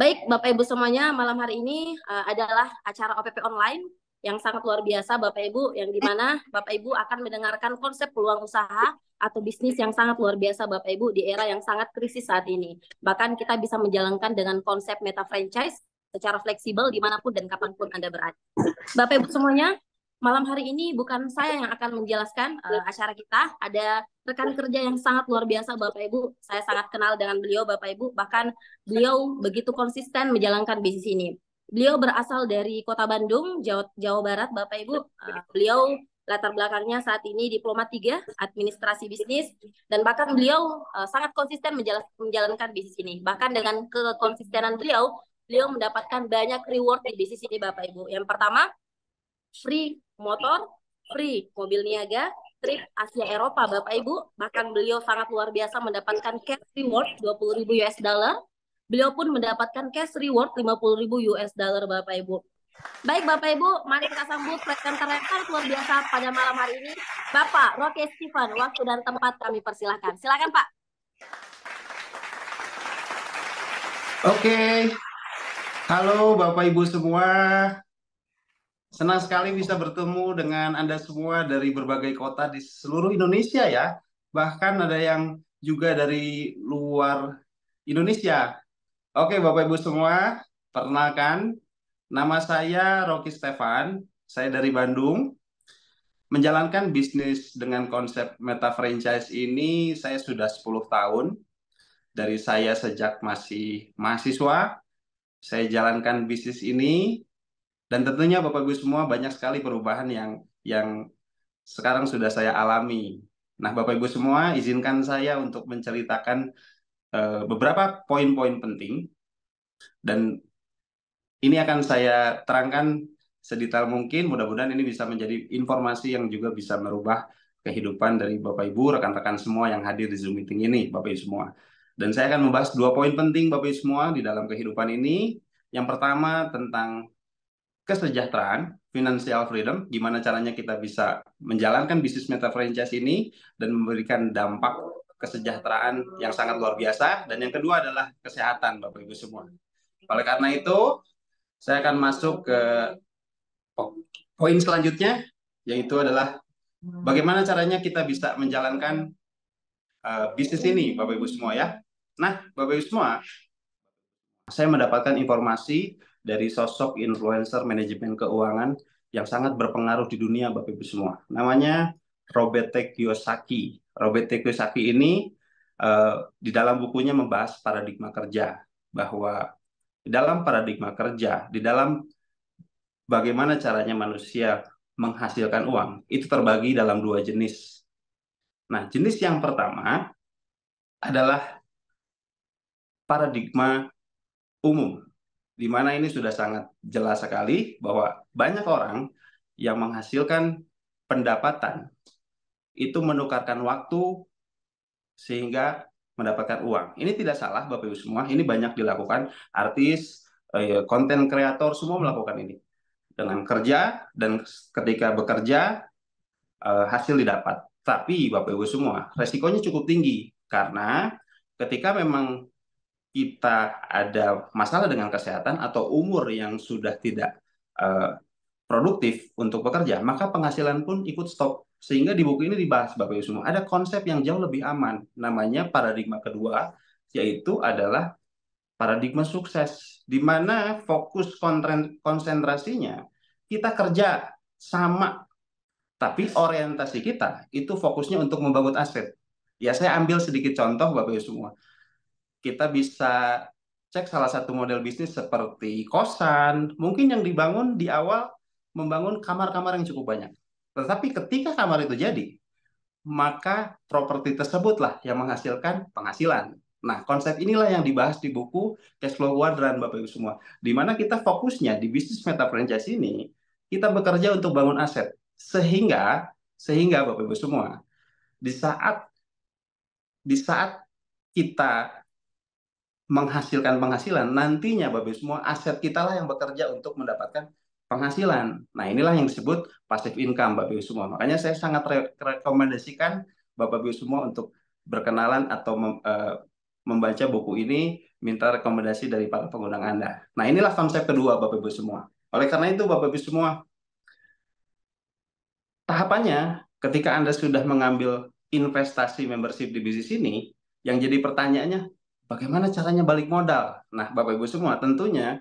Baik, Bapak Ibu semuanya, malam hari ini adalah acara OPP online yang sangat luar biasa, Bapak Ibu, yang dimana Bapak Ibu akan mendengarkan konsep peluang usaha atau bisnis yang sangat luar biasa, Bapak Ibu, di era yang sangat krisis saat ini. Bahkan kita bisa menjalankan dengan konsep meta franchise secara fleksibel dimanapun dan kapanpun Anda berada. Bapak Ibu semuanya, malam hari ini bukan saya yang akan menjelaskan acara kita. Ada rekan kerja yang sangat luar biasa, Bapak Ibu. Saya sangat kenal dengan beliau, Bapak Ibu. Bahkan beliau begitu konsisten menjalankan bisnis ini. Beliau berasal dari Kota Bandung, Jawa Barat, Bapak Ibu. Beliau latar belakangnya saat ini Diploma 3 Administrasi Bisnis, dan bahkan beliau sangat konsisten menjalankan bisnis ini. Bahkan dengan kekonsistenan beliau, beliau mendapatkan banyak reward di bisnis ini, Bapak Ibu. Yang pertama, free motor, free mobil niaga, trip Asia Eropa, Bapak Ibu. Bahkan beliau sangat luar biasa mendapatkan cash reward 20.000 US dollar. Beliau pun mendapatkan cash reward 50.000 US dollar, Bapak Ibu. Baik, Bapak Ibu, mari kita sambut presenter yang sangat luar biasa pada malam hari ini, Bapak Rocky Steven. Waktu dan tempat kami persilahkan. Silakan, Pak. Oke, halo Bapak Ibu semua. Senang sekali bisa bertemu dengan Anda semua dari berbagai kota di seluruh Indonesia ya. Bahkan ada yang juga dari luar Indonesia. Oke Bapak Ibu semua, perkenalkan nama saya Rocky Stefan. Saya dari Bandung. Menjalankan bisnis dengan konsep meta franchise ini saya sudah 10 tahun. Dari saya sejak masih mahasiswa, saya jalankan bisnis ini. Dan tentunya Bapak Ibu semua banyak sekali perubahan yang sekarang sudah saya alami. Nah, Bapak Ibu semua izinkan saya untuk menceritakan beberapa poin-poin penting, dan ini akan saya terangkan sedetail mungkin. Mudah-mudahan ini bisa menjadi informasi yang juga bisa merubah kehidupan dari Bapak Ibu, rekan-rekan semua yang hadir di Zoom meeting ini, Bapak Ibu semua. Dan saya akan membahas 2 poin penting Bapak Ibu semua di dalam kehidupan ini. Yang pertama tentang kesejahteraan, financial freedom, gimana caranya kita bisa menjalankan bisnis meta franchise ini dan memberikan dampak kesejahteraan yang sangat luar biasa. Dan yang kedua adalah kesehatan, Bapak Ibu semua. Oleh karena itu, saya akan masuk ke poin selanjutnya, yaitu adalah bagaimana caranya kita bisa menjalankan bisnis ini, Bapak Ibu semua ya. Nah, Bapak Ibu semua, saya mendapatkan informasi dari sosok influencer manajemen keuangan yang sangat berpengaruh di dunia, Bapak Ibu semua. Namanya Robert T. Kiyosaki. Robert T. Kiyosaki ini di dalam bukunya membahas paradigma kerja, bahwa di dalam paradigma kerja, di dalam bagaimana caranya manusia menghasilkan uang, itu terbagi dalam 2 jenis. Nah, jenis yang pertama adalah paradigma umum, di mana ini sudah sangat jelas sekali bahwa banyak orang yang menghasilkan pendapatan itu menukarkan waktu sehingga mendapatkan uang. Ini tidak salah Bapak Ibu semua, ini banyak dilakukan artis, konten kreator semua melakukan ini dengan kerja, dan ketika bekerja hasil didapat. Tapi Bapak Ibu semua, resikonya cukup tinggi karena ketika memang kita ada masalah dengan kesehatan atau umur yang sudah tidak uh, produktif untuk bekerja, maka penghasilan pun ikut stop. Sehingga di buku ini dibahas Bapak Ibu semua, ada konsep yang jauh lebih aman, namanya paradigma kedua, yaitu adalah paradigma sukses, di mana fokus konsentrasinya kita kerja sama, tapi orientasi kita itu fokusnya untuk membangun aset. Ya, saya ambil sedikit contoh Bapak Ibu semua. Kita bisa cek salah satu model bisnis seperti kosan, mungkin yang dibangun di awal membangun kamar-kamar yang cukup banyak. Tetapi ketika kamar itu jadi, maka properti tersebutlah yang menghasilkan penghasilan. Nah, konsep inilah yang dibahas di buku Cash Flow Quadrant, Bapak Ibu semua. Di mana kita fokusnya di bisnis meta franchise ini, kita bekerja untuk bangun aset. Sehingga Bapak Ibu semua, di saat kita menghasilkan penghasilan, nantinya Bapak Ibu semua aset kita lah yang bekerja untuk mendapatkan penghasilan. Nah, inilah yang disebut passive income Bapak Ibu semua. Makanya saya sangat rekomendasikan Bapak Ibu semua untuk berkenalan atau membaca buku ini, minta rekomendasi dari para pengguna Anda. Nah, inilah konsep kedua, Bapak Ibu semua. Oleh karena itu, Bapak Ibu semua, tahapannya ketika Anda sudah mengambil investasi membership di bisnis ini, yang jadi pertanyaannya, bagaimana caranya balik modal? Nah, Bapak Ibu semua, tentunya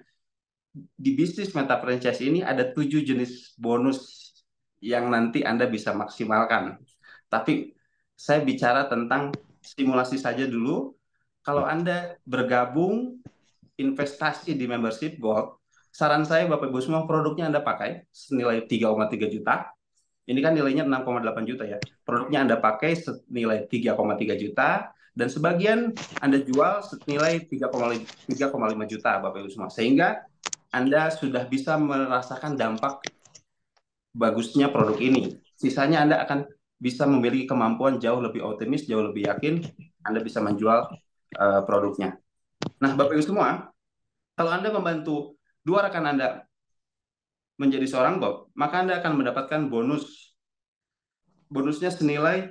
di bisnis meta franchise ini ada 7 jenis bonus yang nanti Anda bisa maksimalkan. Tapi saya bicara tentang simulasi saja dulu. Kalau Anda bergabung investasi di membership Gold, saran saya Bapak Ibu semua produknya Anda pakai senilai 3,3 juta. Ini kan nilainya 6,8 juta ya. Produknya Anda pakai senilai 3,3 juta dan sebagian Anda jual senilai 3,5 juta Bapak Ibu semua. Sehingga Anda sudah bisa merasakan dampak bagusnya produk ini. Sisanya Anda akan bisa memiliki kemampuan jauh lebih optimis, jauh lebih yakin Anda bisa menjual produknya. Nah, Bapak Ibu semua, kalau Anda membantu dua rekan Anda menjadi seorang Bob, maka Anda akan mendapatkan bonus. Bonusnya senilai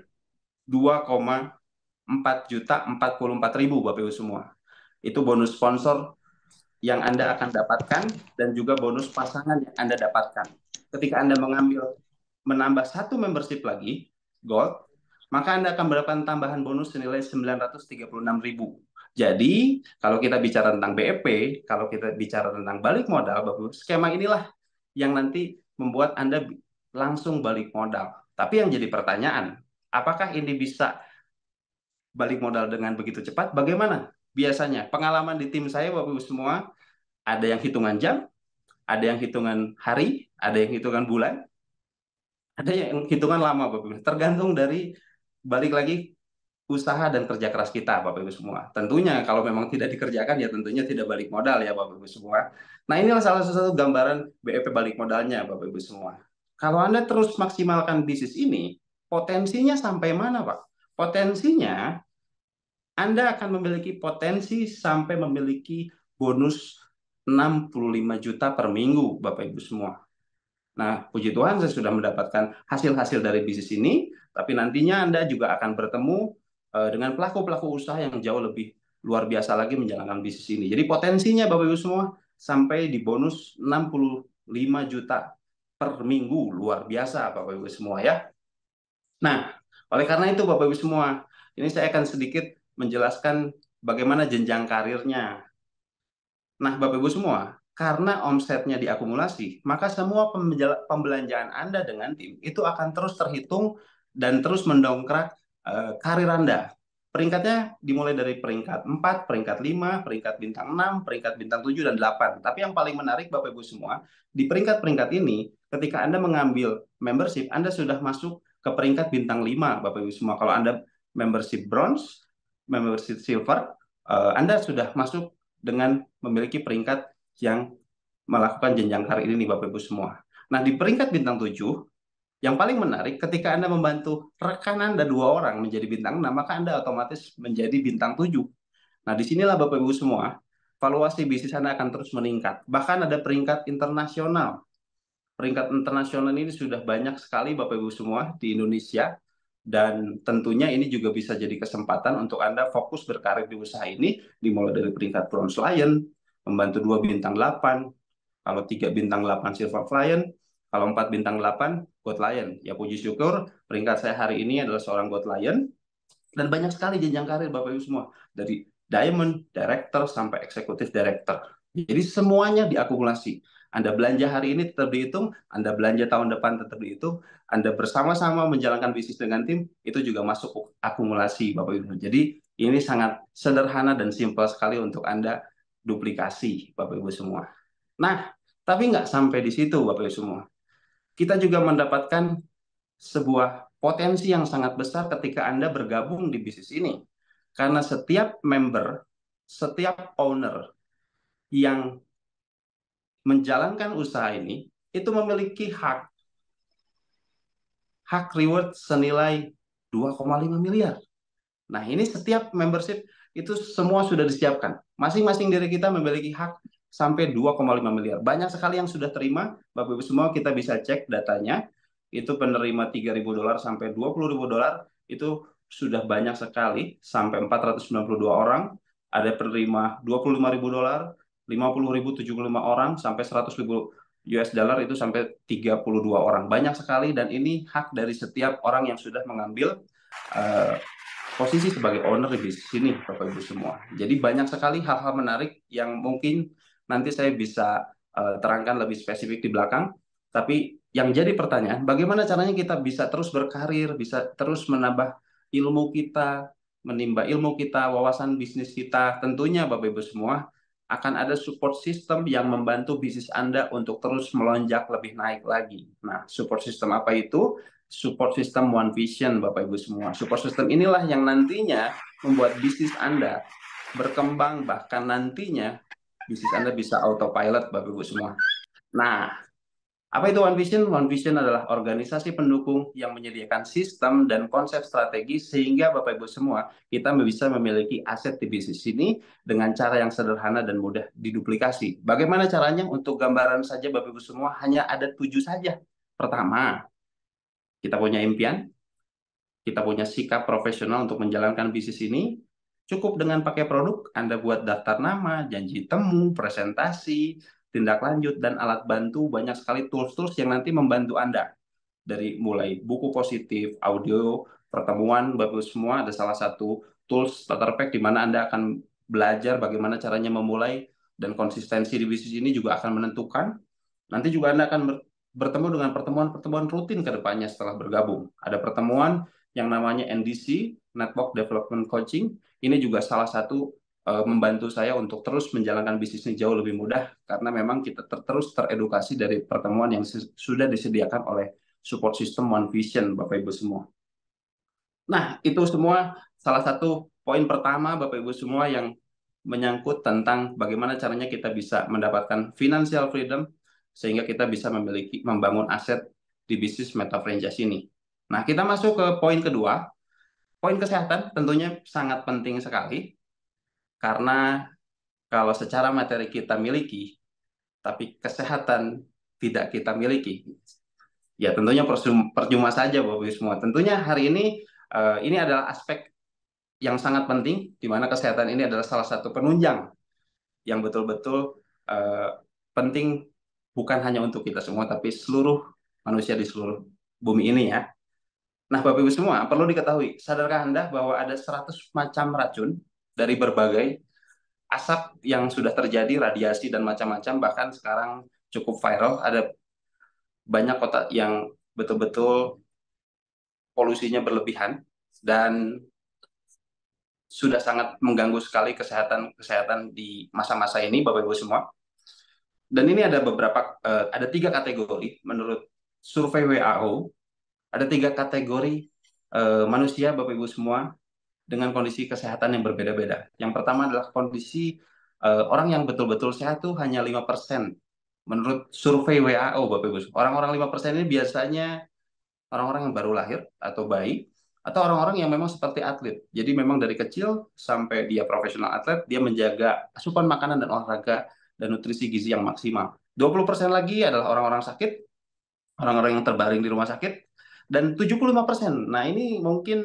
2,4 juta 44 ribu Bapak Ibu semua. Itu bonus sponsor yang Anda akan dapatkan dan juga bonus pasangan yang Anda dapatkan. Ketika Anda menambah satu membership lagi, Gold, maka Anda akan mendapatkan tambahan bonus senilai 936 ribu. Jadi, kalau kita bicara tentang BEP, kalau kita bicara tentang balik modal, Bapak, skema inilah yang nanti membuat Anda langsung balik modal. Tapi yang jadi pertanyaan, apakah ini bisa balik modal dengan begitu cepat? Bagaimana? Biasanya, pengalaman di tim saya, Bapak Ibu semua, ada yang hitungan jam, ada yang hitungan hari, ada yang hitungan bulan, ada yang hitungan lama, Bapak Ibu. Tergantung dari balik lagi usaha dan kerja keras kita, Bapak Ibu semua. Tentunya kalau memang tidak dikerjakan ya tentunya tidak balik modal ya Bapak Ibu semua. Nah, inilah salah satu gambaran BEP balik modalnya Bapak Ibu semua. Kalau Anda terus maksimalkan bisnis ini, potensinya sampai mana, Pak? Potensinya Anda akan memiliki potensi sampai memiliki bonus 65 juta per minggu, Bapak Ibu semua. Nah, puji Tuhan saya sudah mendapatkan hasil-hasil dari bisnis ini, tapi nantinya Anda juga akan bertemu dengan pelaku-pelaku usaha yang jauh lebih luar biasa lagi menjalankan bisnis ini. Jadi potensinya Bapak Ibu semua sampai di bonus 65 juta per minggu, luar biasa Bapak Ibu semua ya. Nah, oleh karena itu Bapak Ibu semua, ini saya akan sedikit menjelaskan bagaimana jenjang karirnya. Nah, Bapak Ibu semua, karena omsetnya diakumulasi, maka semua pembelanjaan Anda dengan tim itu akan terus terhitung dan terus mendongkrak karir Anda. Peringkatnya dimulai dari peringkat 4, peringkat 5, peringkat bintang 6, peringkat bintang 7, dan 8. Tapi yang paling menarik Bapak Ibu semua, di peringkat-peringkat ini, ketika Anda mengambil membership, Anda sudah masuk ke peringkat bintang 5, Bapak Ibu semua. Kalau Anda membership bronze, membership silver, Anda sudah masuk dengan memiliki peringkat yang melakukan jenjang karir ini nih Bapak Ibu semua. Nah, di peringkat bintang 7, yang paling menarik ketika Anda membantu rekan Anda 2 orang menjadi bintang 6, maka Anda otomatis menjadi bintang 7. Nah, disinilah Bapak Ibu semua, valuasi bisnis Anda akan terus meningkat. Bahkan ada peringkat internasional. Peringkat internasional ini sudah banyak sekali Bapak Ibu semua di Indonesia, dan tentunya ini juga bisa jadi kesempatan untuk Anda fokus berkarir di usaha ini, dimulai dari peringkat Bronze Lion, membantu 2 bintang 8, kalau 3 bintang 8 Silver Lion, kalau 4 bintang 8 Gold Lion. Ya puji syukur peringkat saya hari ini adalah seorang Gold Lion, dan banyak sekali jenjang karir Bapak Ibu semua, dari Diamond, Director, sampai Executive Director. Jadi semuanya diakumulasi. Anda belanja hari ini tetap dihitung, Anda belanja tahun depan tetap dihitung, Anda bersama-sama menjalankan bisnis dengan tim, itu juga masuk akumulasi Bapak Ibu. Jadi ini sangat sederhana dan simpel sekali untuk Anda duplikasi Bapak Ibu semua. Nah, tapi nggak sampai di situ Bapak Ibu semua. Kita juga mendapatkan sebuah potensi yang sangat besar ketika Anda bergabung di bisnis ini. Karena setiap member, setiap owner yang menjalankan usaha ini, itu memiliki hak reward senilai 2,5 miliar. Nah, ini setiap membership itu semua sudah disiapkan. Masing-masing dari kita memiliki hak sampai 2,5 miliar. Banyak sekali yang sudah terima, Bapak Ibu semua kita bisa cek datanya. Itu penerima $3.000 sampai $20.000 itu sudah banyak sekali, sampai 492 orang, ada penerima $25.000, 50.000 75 orang, sampai 100.000 US dollar itu sampai 32 orang. Banyak sekali, dan ini hak dari setiap orang yang sudah mengambil uh, posisi sebagai owner di bisnis ini, Bapak Ibu semua. Jadi banyak sekali hal-hal menarik yang mungkin nanti saya bisa terangkan lebih spesifik di belakang. Tapi yang jadi pertanyaan, bagaimana caranya kita bisa terus berkarir, bisa terus menambah ilmu kita, menimba ilmu kita, wawasan bisnis kita. Tentunya Bapak Ibu semua akan ada support system yang membantu bisnis Anda untuk terus melonjak lebih naik lagi. Nah, support system apa itu? Support system One Vision, Bapak Ibu semua. Support system inilah yang nantinya membuat bisnis Anda berkembang, bahkan nantinya bisnis Anda bisa autopilot, Bapak Ibu semua. Nah, apa itu One Vision? One Vision adalah organisasi pendukung yang menyediakan sistem dan konsep strategis sehingga Bapak Ibu semua kita bisa memiliki aset di bisnis ini dengan cara yang sederhana dan mudah diduplikasi. Bagaimana caranya? Untuk gambaran saja Bapak Ibu semua hanya ada 7 saja. Pertama, kita punya impian, kita punya sikap profesional untuk menjalankan bisnis ini. Cukup dengan pakai produk, Anda buat daftar nama, janji temu, presentasi, tindak lanjut, dan alat bantu. Banyak sekali tools-tools yang nanti membantu Anda. Dari mulai buku positif, audio, pertemuan, Bapak semua ada salah satu tools starter pack di mana Anda akan belajar bagaimana caranya memulai, dan konsistensi di bisnis ini juga akan menentukan. Nanti juga Anda akan bertemu dengan pertemuan-pertemuan rutin ke depannya setelah bergabung. Ada pertemuan yang namanya NDC, Network Development Coaching. Ini juga salah satu membantu saya untuk terus menjalankan bisnis ini jauh lebih mudah, karena memang kita terus teredukasi dari pertemuan yang sudah disediakan oleh support system One Vision, Bapak Ibu semua. Nah, itu semua salah satu poin pertama, Bapak Ibu semua, yang menyangkut tentang bagaimana caranya kita bisa mendapatkan financial freedom sehingga kita bisa membangun aset di bisnis meta franchise ini. Nah, kita masuk ke poin kedua. Poin kesehatan tentunya sangat penting sekali, karena kalau secara materi kita miliki, tapi kesehatan tidak kita miliki, ya tentunya percuma saja Bapak Ibu semua. Tentunya hari ini adalah aspek yang sangat penting, di mana kesehatan ini adalah salah satu penunjang yang betul-betul penting, bukan hanya untuk kita semua, tapi seluruh manusia di seluruh bumi ini ya. Nah, Bapak Ibu semua, perlu diketahui, sadarkah Anda bahwa ada 100 macam racun dari berbagai asap yang sudah terjadi, radiasi dan macam-macam, bahkan sekarang cukup viral, ada banyak kota yang betul-betul polusinya berlebihan dan sudah sangat mengganggu sekali kesehatan di masa-masa ini, Bapak Ibu semua. Dan ini ada ada 3 kategori menurut survei WHO. Ada 3 kategori manusia, Bapak Ibu semua, dengan kondisi kesehatan yang berbeda-beda. Yang pertama adalah kondisi orang yang betul-betul sehat tuh hanya 5%. Menurut survei WHO, Bapak Ibu. Orang-orang 5% ini biasanya orang-orang yang baru lahir atau bayi, atau orang-orang yang memang seperti atlet. Jadi memang dari kecil sampai dia profesional atlet, dia menjaga asupan makanan dan olahraga dan nutrisi gizi yang maksimal. 20% lagi adalah orang-orang sakit, orang-orang yang terbaring di rumah sakit, dan 75%. Nah, ini mungkin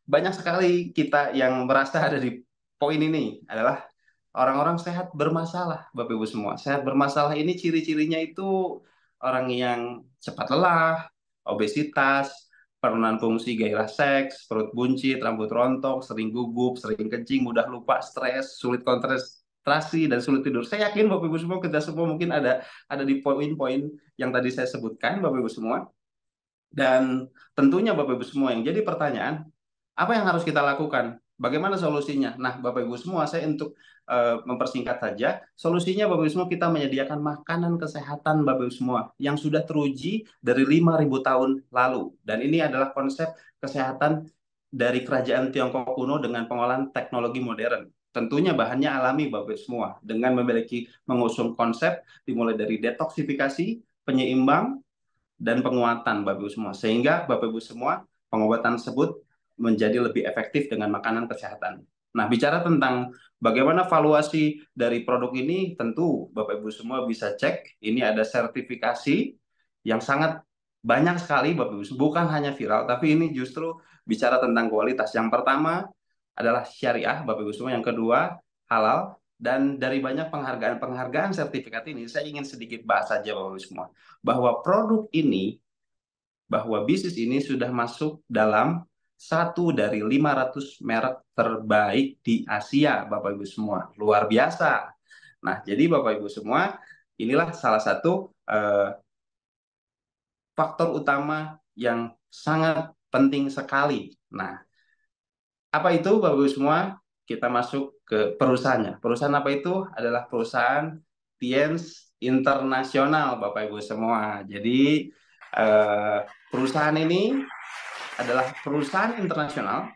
banyak sekali kita yang merasa ada di poin ini adalah orang-orang sehat bermasalah, Bapak Ibu semua. Sehat bermasalah ini ciri-cirinya itu orang yang cepat lelah, obesitas, penurunan fungsi gairah seks, perut buncit, rambut rontok, sering gugup, sering kencing, mudah lupa, stres, sulit konsentrasi, dan sulit tidur. Saya yakin Bapak Ibu semua, kita semua mungkin ada di poin-poin yang tadi saya sebutkan, Bapak Ibu semua. Dan tentunya Bapak Ibu semua, yang jadi pertanyaan, apa yang harus kita lakukan? Bagaimana solusinya? Nah, Bapak Ibu semua, saya untuk mempersingkat saja, solusinya Bapak Ibu semua, kita menyediakan makanan kesehatan Bapak Ibu semua yang sudah teruji dari 5.000 tahun lalu. Dan ini adalah konsep kesehatan dari kerajaan Tiongkok kuno dengan pengolahan teknologi modern. Tentunya bahannya alami Bapak Ibu semua, dengan mengusung konsep dimulai dari detoksifikasi, penyeimbang, dan penguatan Bapak Ibu semua. Sehingga Bapak Ibu semua, pengobatan tersebut menjadi lebih efektif dengan makanan kesehatan. Nah, bicara tentang bagaimana valuasi dari produk ini, tentu Bapak Ibu semua bisa cek. Ini ada sertifikasi yang sangat banyak sekali Bapak Ibu. Bukan hanya viral, tapi ini justru bicara tentang kualitas. Yang pertama adalah syariah, Bapak Ibu semua. Yang kedua halal. Dan dari banyak penghargaan sertifikat ini, saya ingin sedikit bahas saja Bapak Ibu semua, bahwa produk ini, bahwa bisnis ini sudah masuk dalam satu dari 500 merek terbaik di Asia, Bapak Ibu semua. Luar biasa. Nah, jadi Bapak Ibu semua, inilah salah satu faktor utama yang sangat penting sekali. Nah, apa itu Bapak Ibu semua? Kita masuk ke perusahaannya. Perusahaan apa itu? Adalah perusahaan Tiens Internasional, Bapak Ibu semua. Jadi perusahaan ini adalah perusahaan internasional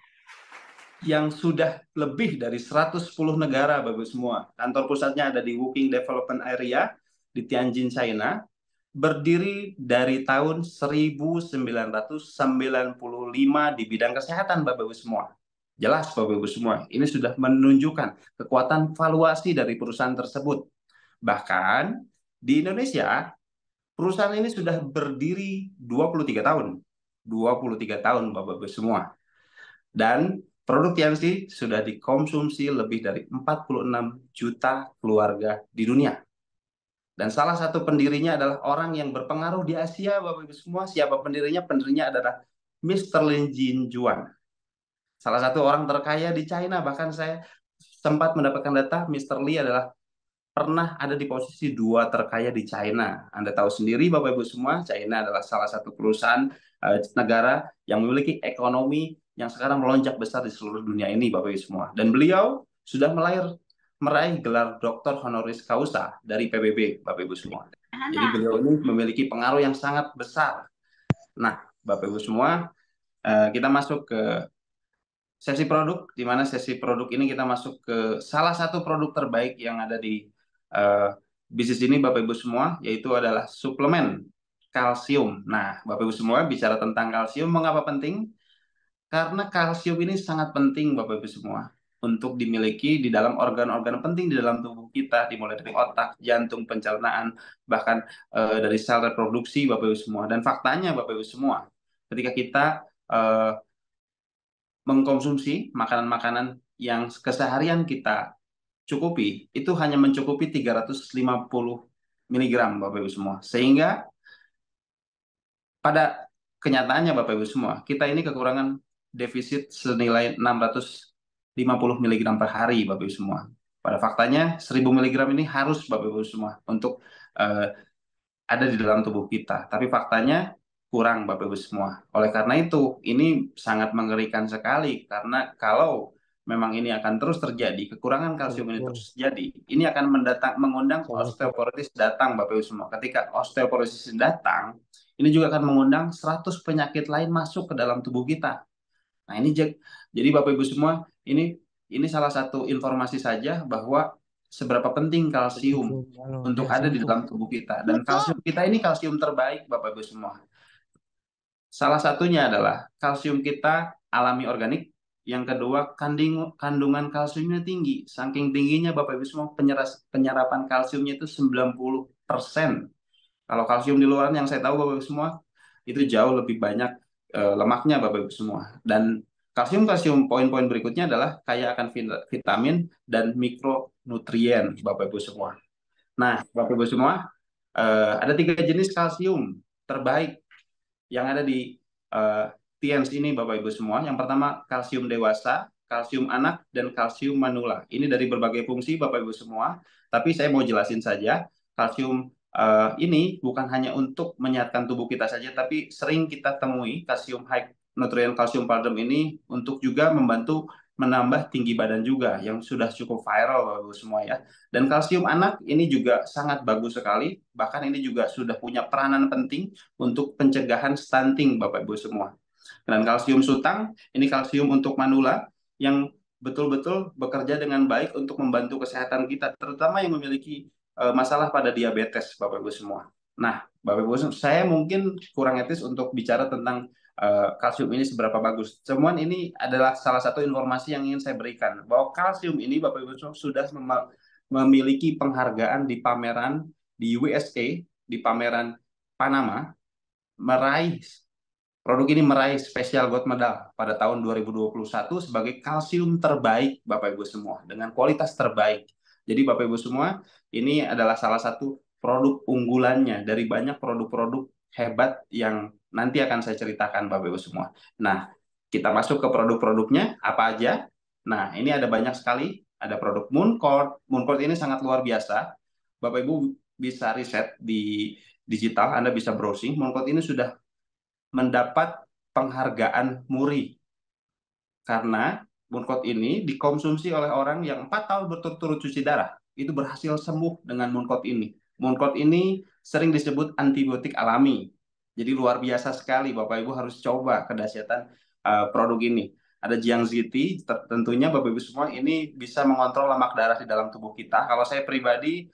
yang sudah lebih dari 110 negara, Bapak Ibu semua. Kantor pusatnya ada di Woking Development Area di Tianjin, China. Berdiri dari tahun 1995 di bidang kesehatan, Bapak Ibu semua. Jelas Bapak Ibu semua, ini sudah menunjukkan kekuatan valuasi dari perusahaan tersebut. Bahkan di Indonesia, perusahaan ini sudah berdiri 23 tahun. 23 tahun Bapak Ibu semua. Dan produk TNC sudah dikonsumsi lebih dari 46 juta keluarga di dunia. Dan salah satu pendirinya adalah orang yang berpengaruh di Asia, Bapak Ibu semua. Siapa pendirinya? Pendirinya adalah Mr. Lin Jinjuan. Salah satu orang terkaya di China. Bahkan saya sempat mendapatkan data, Mr. Lee adalah pernah ada di posisi 2 terkaya di China. Anda tahu sendiri, Bapak Ibu semua, China adalah salah satu perusahaan negara yang memiliki ekonomi yang sekarang melonjak besar di seluruh dunia ini, Bapak Ibu semua. Dan beliau sudah meraih gelar Doktor Honoris Causa dari PBB, Bapak Ibu semua. Jadi beliau ini memiliki pengaruh yang sangat besar. Nah, Bapak Ibu semua, kita masuk ke sesi produk, di mana sesi produk ini kita masuk ke salah satu produk terbaik yang ada di bisnis ini, Bapak Ibu semua, yaitu adalah suplemen kalsium. Nah, Bapak Ibu semua, bicara tentang kalsium, mengapa penting? Karena kalsium ini sangat penting, Bapak Ibu semua, untuk dimiliki di dalam organ-organ penting di dalam tubuh kita, dimulai dari otak, jantung, pencernaan, bahkan dari sel reproduksi, Bapak Ibu semua. Dan faktanya, Bapak Ibu semua, ketika kita mengkonsumsi makanan-makanan yang keseharian kita cukupi, itu hanya mencukupi 350 miligram, Bapak Ibu semua. Sehingga pada kenyataannya, Bapak Ibu semua, kita ini kekurangan defisit senilai 650 miligram per hari, Bapak Ibu semua. Pada faktanya 1000 miligram ini harus, Bapak Ibu semua, untuk ada di dalam tubuh kita. Tapi faktanya kurang, Bapak Ibu semua. Oleh karena itu, ini sangat mengerikan sekali. Karena kalau memang ini akan terus terjadi, kekurangan kalsium ini terus terjadi, ini akan mengundang osteoporosis datang, Bapak Ibu semua. Ketika osteoporosis datang, ini juga akan mengundang 100 penyakit lain masuk ke dalam tubuh kita. Nah, ini jadi Bapak Ibu semua, ini salah satu informasi saja bahwa seberapa penting kalsium untuk ada di dalam tubuh kita. Dan kalsium kita ini kalsium terbaik, Bapak Ibu semua. Salah satunya adalah kalsium kita alami organik. Yang kedua, kandungan kalsiumnya tinggi. Saking tingginya, Bapak Ibu semua, penyerapan kalsiumnya itu 90%. Kalau kalsium di luar yang saya tahu, Bapak Ibu semua, itu jauh lebih banyak lemaknya, Bapak Ibu semua. Dan kalsium poin-poin berikutnya adalah kaya akan vitamin dan mikronutrien, Bapak Ibu semua. Nah, Bapak Ibu semua, ada 3 jenis kalsium terbaik yang ada di TNS ini, Bapak Ibu semua. Yang pertama, kalsium dewasa, kalsium anak, dan kalsium manula. Ini dari berbagai fungsi, Bapak Ibu semua. Tapi saya mau jelasin saja, kalsium ini bukan hanya untuk menyehatkan tubuh kita saja, tapi sering kita temui kalsium high nutrient kalsium powder ini untuk juga membantu menambah tinggi badan juga, yang sudah cukup viral, Bapak Ibu semua ya. Dan kalsium anak ini juga sangat bagus sekali, bahkan ini juga sudah punya peranan penting untuk pencegahan stunting, Bapak Ibu semua. Dan kalsium sutang, ini kalsium untuk manula yang betul-betul bekerja dengan baik untuk membantu kesehatan kita, terutama yang memiliki masalah pada diabetes, Bapak Ibu semua. Nah, Bapak Ibu semua, saya mungkin kurang etis untuk bicara tentang kalsium ini seberapa bagus. Cuman ini adalah salah satu informasi yang ingin saya berikan, bahwa kalsium ini, Bapak Ibu semua, sudah memiliki penghargaan di pameran di USA, di pameran Panama, meraih Produk ini meraih Special Gold Medal pada tahun 2021 sebagai kalsium terbaik Bapak Ibu semua dengan kualitas terbaik. Jadi Bapak Ibu semua, ini adalah salah satu produk unggulannya dari banyak produk-produk hebat yang nanti akan saya ceritakan Bapak Ibu semua. Nah, kita masuk ke produk-produknya apa aja. Nah, ini ada banyak sekali. Ada produk Mooncord. Mooncord ini sangat luar biasa. Bapak Ibu bisa riset di digital, Anda bisa browsing. Mooncord ini sudah mendapat penghargaan MURI karena Mooncott ini dikonsumsi oleh orang yang 4 tahun berturut-turut cuci darah. Itu berhasil sembuh dengan Mooncott ini. Mooncott ini sering disebut antibiotik alami. Jadi luar biasa sekali, Bapak Ibu harus coba kedahsyatan produk ini. Ada Jiangxi, tentunya Bapak Ibu semua ini bisa mengontrol lemak darah di dalam tubuh kita. Kalau saya pribadi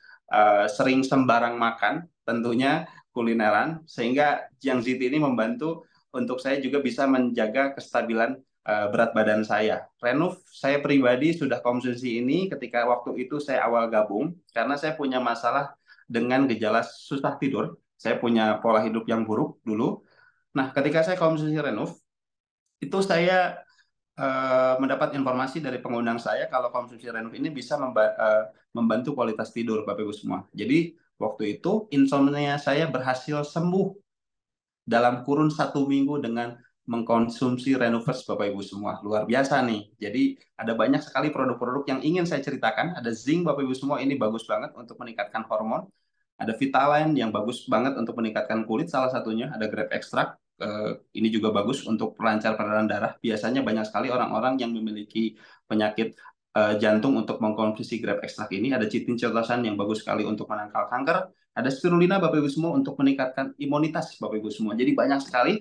sering sembarang makan, tentunya kulineran, sehingga Jiangxi ini membantu untuk saya juga bisa menjaga kestabilan berat badan saya. Renov, saya pribadi sudah konsumsi ini ketika waktu itu saya awal gabung, karena saya punya masalah dengan gejala susah tidur. Saya punya pola hidup yang buruk dulu. Nah, ketika saya konsumsi Renov, itu saya mendapat informasi dari pengundang saya kalau konsumsi Renov ini bisa membantu kualitas tidur, Bapak Ibu semua. Jadi, waktu itu insomnia saya berhasil sembuh dalam kurun 1 minggu dengan mengkonsumsi Renovers, Bapak Ibu semua. Luar biasa nih. Jadi ada banyak sekali produk-produk yang ingin saya ceritakan. Ada zinc, Bapak Ibu semua, ini bagus banget untuk meningkatkan hormon. Ada Vitaline yang bagus banget untuk meningkatkan kulit, salah satunya. Ada Grape Extract, ini juga bagus untuk pelancar peredaran darah. Biasanya banyak sekali orang-orang yang memiliki penyakit jantung untuk mengkonsumsi Grape Extract ini. Ada Citin-Cotosan yang bagus sekali untuk menangkal kanker. Ada spirulina Bapak Ibu semua untuk meningkatkan imunitas Bapak Ibu semua. Jadi banyak sekali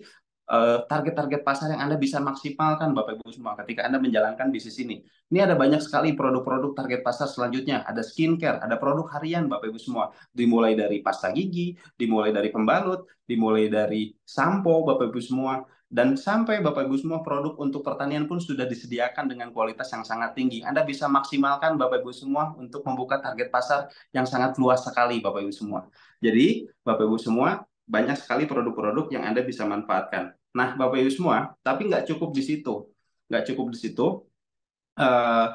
target-target pasar yang Anda bisa maksimalkan Bapak Ibu semua ketika Anda menjalankan bisnis ini. Ini ada banyak sekali produk-produk target pasar selanjutnya. Ada skincare, ada produk harian Bapak Ibu semua. Dimulai dari pasta gigi, dimulai dari pembalut, dimulai dari sampo Bapak Ibu semua. Dan sampai Bapak Ibu semua produk untuk pertanian pun sudah disediakan dengan kualitas yang sangat tinggi. Anda bisa maksimalkan Bapak Ibu semua untuk membuka target pasar yang sangat luas sekali Bapak Ibu semua. Jadi Bapak Ibu semua banyak sekali produk-produk yang Anda bisa manfaatkan. Nah, Bapak Ibu semua, tapi nggak cukup di situ. Nggak cukup di situ. Uh,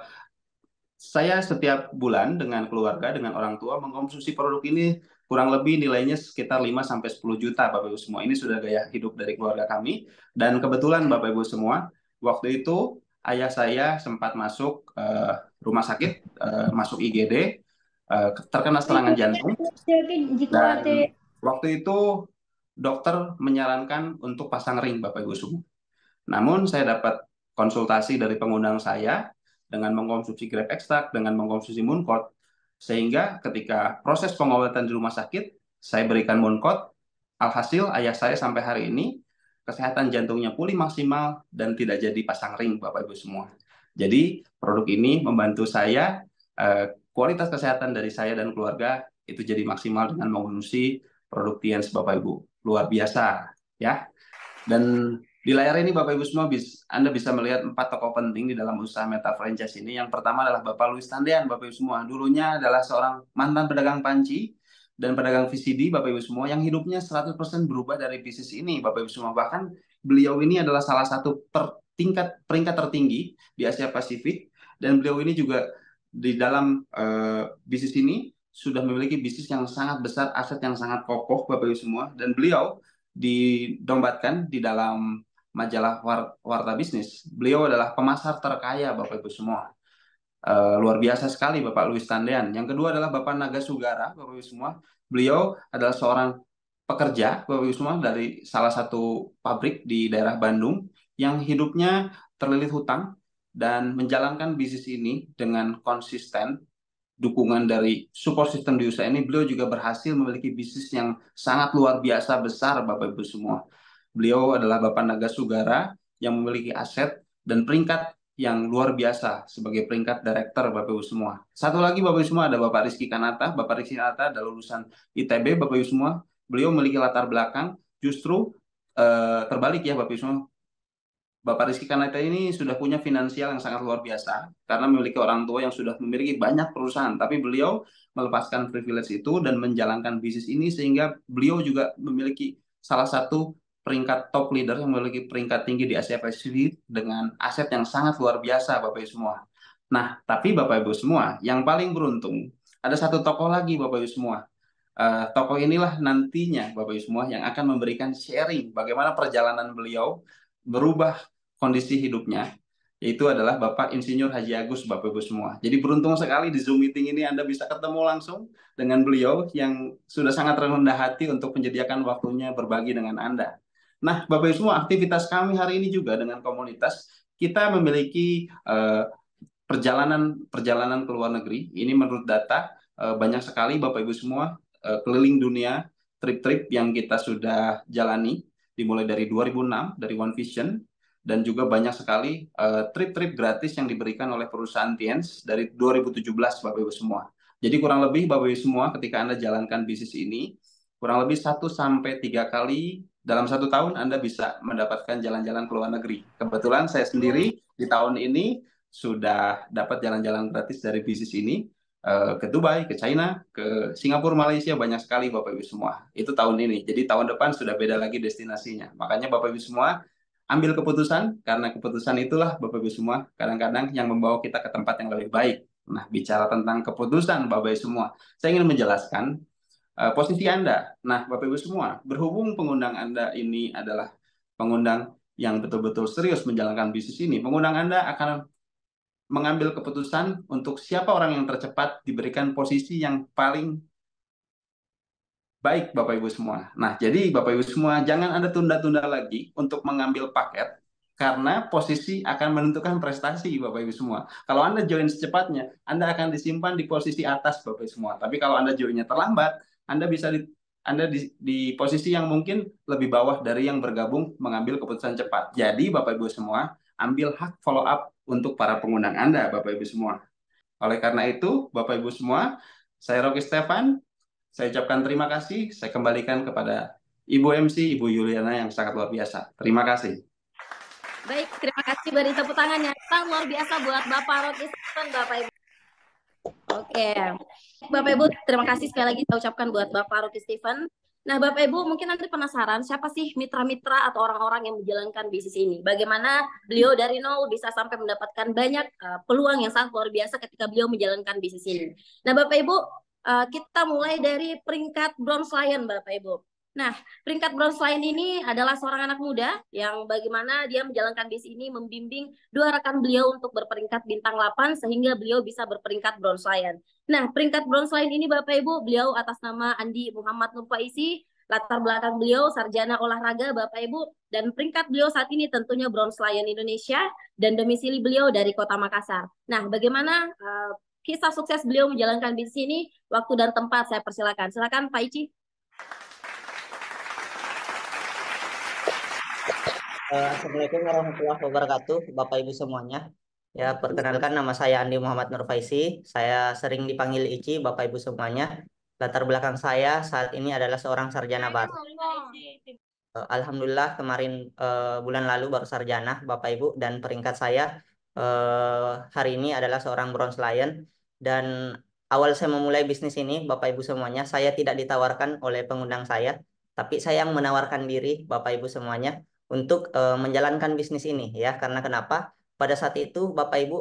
saya setiap bulan dengan keluarga, dengan orang tua, mengkonsumsi produk ini kurang lebih nilainya sekitar 5-10 juta, Bapak Ibu semua. Ini sudah gaya hidup dari keluarga kami. Dan kebetulan, Bapak Ibu semua, waktu itu ayah saya sempat masuk rumah sakit, masuk IGD, terkena serangan jantung. Dan waktu itu dokter menyarankan untuk pasang ring, Bapak Ibu semua. Namun saya dapat konsultasi dari pengundang saya dengan mengkonsumsi Grape Extract, dengan mengkonsumsi Mooncott, sehingga ketika proses pengobatan di rumah sakit, saya berikan Mooncott, alhasil ayah saya sampai hari ini kesehatan jantungnya pulih maksimal dan tidak jadi pasang ring, Bapak Ibu semua. Jadi produk ini membantu saya, kualitas kesehatan dari saya dan keluarga itu jadi maksimal dengan mengkonsumsi produk Tiens, Bapak Ibu. Luar biasa, ya. Dan di layar ini Bapak Ibu semua Anda bisa melihat 4 tokoh penting di dalam usaha Meta Franchise ini. Yang pertama adalah Bapak Louis Tandean, Bapak Ibu semua. Dulunya adalah seorang mantan pedagang panci dan pedagang VCD, Bapak Ibu semua, yang hidupnya 100% berubah dari bisnis ini, Bapak Ibu semua. Bahkan beliau ini adalah salah satu peringkat tertinggi di Asia Pasifik, dan beliau ini juga di dalam bisnis ini sudah memiliki bisnis yang sangat besar, aset yang sangat kokoh, Bapak Ibu semua, dan beliau didombatkan di dalam majalah Warta Bisnis. Beliau adalah pemasar terkaya, Bapak Ibu semua. Luar biasa sekali Bapak Louis Tandean. Yang kedua adalah Bapak Naga Sugara, Bapak Ibu semua. Beliau adalah seorang pekerja, Bapak Ibu semua, dari salah satu pabrik di daerah Bandung yang hidupnya terlilit hutang dan menjalankan bisnis ini dengan konsisten. Dukungan dari support system di usaha ini, beliau juga berhasil memiliki bisnis yang sangat luar biasa besar, Bapak Ibu semua. Beliau adalah Bapak Naga Sugara yang memiliki aset dan peringkat yang luar biasa sebagai peringkat direktur, Bapak Ibu semua. Satu lagi Bapak Ibu semua ada Bapak Rizky Kanata. Bapak Rizky Kanata adalah lulusan ITB, Bapak Ibu semua. Beliau memiliki latar belakang justru terbalik ya Bapak Ibu semua. Bapak Rizky Kanata ini sudah punya finansial yang sangat luar biasa karena memiliki orang tua yang sudah memiliki banyak perusahaan. Tapi beliau melepaskan privilege itu dan menjalankan bisnis ini sehingga beliau juga memiliki salah satu peringkat top leader yang memiliki peringkat tinggi di Asia Pasifik dengan aset yang sangat luar biasa, Bapak Ibu semua. Nah, tapi Bapak Ibu semua, yang paling beruntung, ada satu tokoh lagi, Bapak Ibu semua. Tokoh inilah nantinya, Bapak Ibu semua, yang akan memberikan sharing bagaimana perjalanan beliau berubah kondisi hidupnya, yaitu adalah Bapak Insinyur Haji Agus, Bapak Ibu semua. Jadi beruntung sekali di Zoom meeting ini Anda bisa ketemu langsung dengan beliau yang sudah sangat rendah hati untuk menyediakan waktunya berbagi dengan Anda. Nah, Bapak Ibu semua, aktivitas kami hari ini juga dengan komunitas, kita memiliki perjalanan ke luar negeri. Ini menurut data, banyak sekali Bapak Ibu semua keliling dunia, trip-trip yang kita sudah jalani, dimulai dari 2006, dari One Vision, dan juga banyak sekali trip-trip gratis yang diberikan oleh perusahaan Tiens dari 2017, Bapak Ibu semua. Jadi kurang lebih Bapak Ibu semua, ketika Anda jalankan bisnis ini, kurang lebih 1 sampai 3 kali dalam 1 tahun Anda bisa mendapatkan jalan-jalan ke luar negeri. Kebetulan saya sendiri di tahun ini sudah dapat jalan-jalan gratis dari bisnis ini, ke Dubai, ke China, ke Singapura, Malaysia, banyak sekali Bapak Ibu semua. Itu tahun ini. Jadi tahun depan sudah beda lagi destinasinya. Makanya Bapak Ibu semua ambil keputusan, karena keputusan itulah Bapak Ibu semua kadang-kadang yang membawa kita ke tempat yang lebih baik. Nah, bicara tentang keputusan Bapak Ibu semua, saya ingin menjelaskan posisi Anda. Nah, Bapak Ibu semua, berhubung pengundang Anda ini adalah pengundang yang betul-betul serius menjalankan bisnis ini, pengundang Anda akan mengambil keputusan untuk siapa orang yang tercepat diberikan posisi yang paling baik, Bapak Ibu semua. Nah, jadi Bapak Ibu semua, jangan Anda tunda-tunda lagi untuk mengambil paket, karena posisi akan menentukan prestasi, Bapak Ibu semua. Kalau Anda join secepatnya, Anda akan disimpan di posisi atas, Bapak Ibu semua. Tapi kalau Anda joinnya terlambat, Anda bisa di posisi yang mungkin lebih bawah dari yang bergabung mengambil keputusan cepat. Jadi, Bapak Ibu semua, ambil hak follow up untuk para pengundang Anda, Bapak Ibu semua. Oleh karena itu, Bapak Ibu semua, saya Rocky Stefan, saya ucapkan terima kasih. Saya kembalikan kepada Ibu MC, Ibu Yuliana yang sangat luar biasa. Terima kasih. Baik, terima kasih, beri tepuk tangan yang sangat luar biasa buat Bapak Rocky Stefan, Bapak Ibu. Oke, Bapak Ibu, terima kasih sekali lagi saya ucapkan buat Bapak Rocky Stefan. Nah, Bapak Ibu, mungkin nanti penasaran siapa sih mitra-mitra atau orang-orang yang menjalankan bisnis ini? Bagaimana beliau dari nol bisa sampai mendapatkan banyak peluang yang sangat luar biasa ketika beliau menjalankan bisnis ini. Nah, Bapak Ibu, kita mulai dari peringkat Bronze Lion, Bapak Ibu. Nah, peringkat Bronze Lion ini adalah seorang anak muda yang bagaimana dia menjalankan bisnis ini, membimbing 2 rekan beliau untuk berperingkat bintang 8 sehingga beliau bisa berperingkat Bronze Lion. Nah, peringkat Bronze Lion ini Bapak Ibu, beliau atas nama Andi Muhammad Nurfaisi, latar belakang beliau sarjana olahraga Bapak Ibu, dan peringkat beliau saat ini tentunya Bronze Lion Indonesia dan domisili beliau dari Kota Makassar. Nah, bagaimana kisah sukses beliau menjalankan bisnis ini? Waktu dan tempat saya persilakan. Silakan Pak Ici. Assalamualaikum warahmatullahi wabarakatuh, Bapak Ibu semuanya. Ya, perkenalkan nama saya Andi Muhammad Nurfaisi. Saya sering dipanggil Ici, Bapak Ibu semuanya. Latar belakang saya saat ini adalah seorang sarjana baru. Alhamdulillah kemarin bulan lalu baru sarjana, Bapak Ibu, dan peringkat saya hari ini adalah seorang Bronze Lion. Dan awal saya memulai bisnis ini, Bapak Ibu semuanya, saya tidak ditawarkan oleh pengundang saya, tapi saya yang menawarkan diri, Bapak Ibu semuanya, untuk menjalankan bisnis ini ya. Karena kenapa? Pada saat itu Bapak Ibu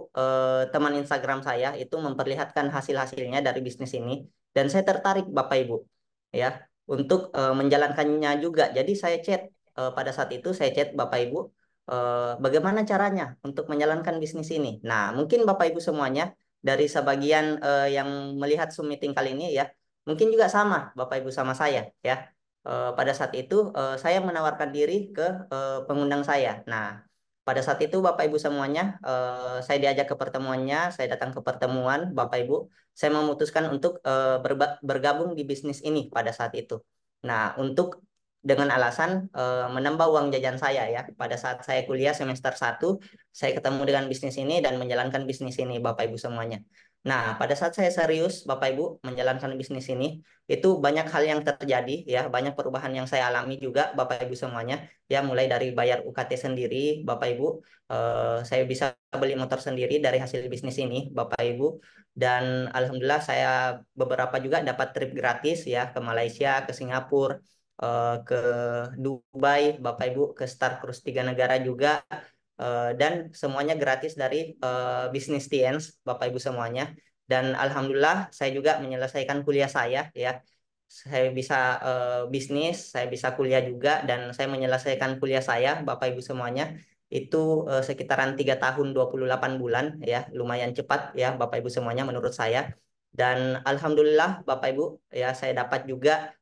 teman Instagram saya itu memperlihatkan hasil-hasilnya dari bisnis ini, dan saya tertarik Bapak Ibu ya untuk menjalankannya juga. Jadi saya chat pada saat itu saya chat Bapak Ibu bagaimana caranya untuk menjalankan bisnis ini. Nah, mungkin Bapak Ibu semuanya dari sebagian yang melihat Zoom meeting kali ini ya, mungkin juga sama Bapak Ibu sama saya ya. Pada saat itu saya menawarkan diri ke pengundang saya. Nah, pada saat itu Bapak Ibu semuanya saya diajak ke pertemuannya, saya datang ke pertemuan Bapak Ibu, saya memutuskan untuk bergabung di bisnis ini pada saat itu. Nah, untuk dengan alasan menambah uang jajan saya ya. Pada saat saya kuliah semester 1, saya ketemu dengan bisnis ini dan menjalankan bisnis ini Bapak Ibu semuanya. Nah, pada saat saya serius Bapak Ibu menjalankan bisnis ini, itu banyak hal yang terjadi ya, banyak perubahan yang saya alami juga Bapak Ibu semuanya. Ya, mulai dari bayar UKT sendiri Bapak Ibu, saya bisa beli motor sendiri dari hasil bisnis ini Bapak Ibu. Dan alhamdulillah saya beberapa juga dapat trip gratis ya ke Malaysia, ke Singapura. ke Dubai, Bapak Ibu, ke Star Cruise 3 negara juga, dan semuanya gratis dari bisnis Tiens, Bapak Ibu semuanya. Dan alhamdulillah saya juga menyelesaikan kuliah saya ya. Saya bisa bisnis, saya bisa kuliah juga, dan saya menyelesaikan kuliah saya, Bapak Ibu semuanya, itu sekitaran 3 tahun 28 bulan ya, lumayan cepat ya Bapak Ibu semuanya menurut saya. Dan alhamdulillah Bapak Ibu ya, saya dapat juga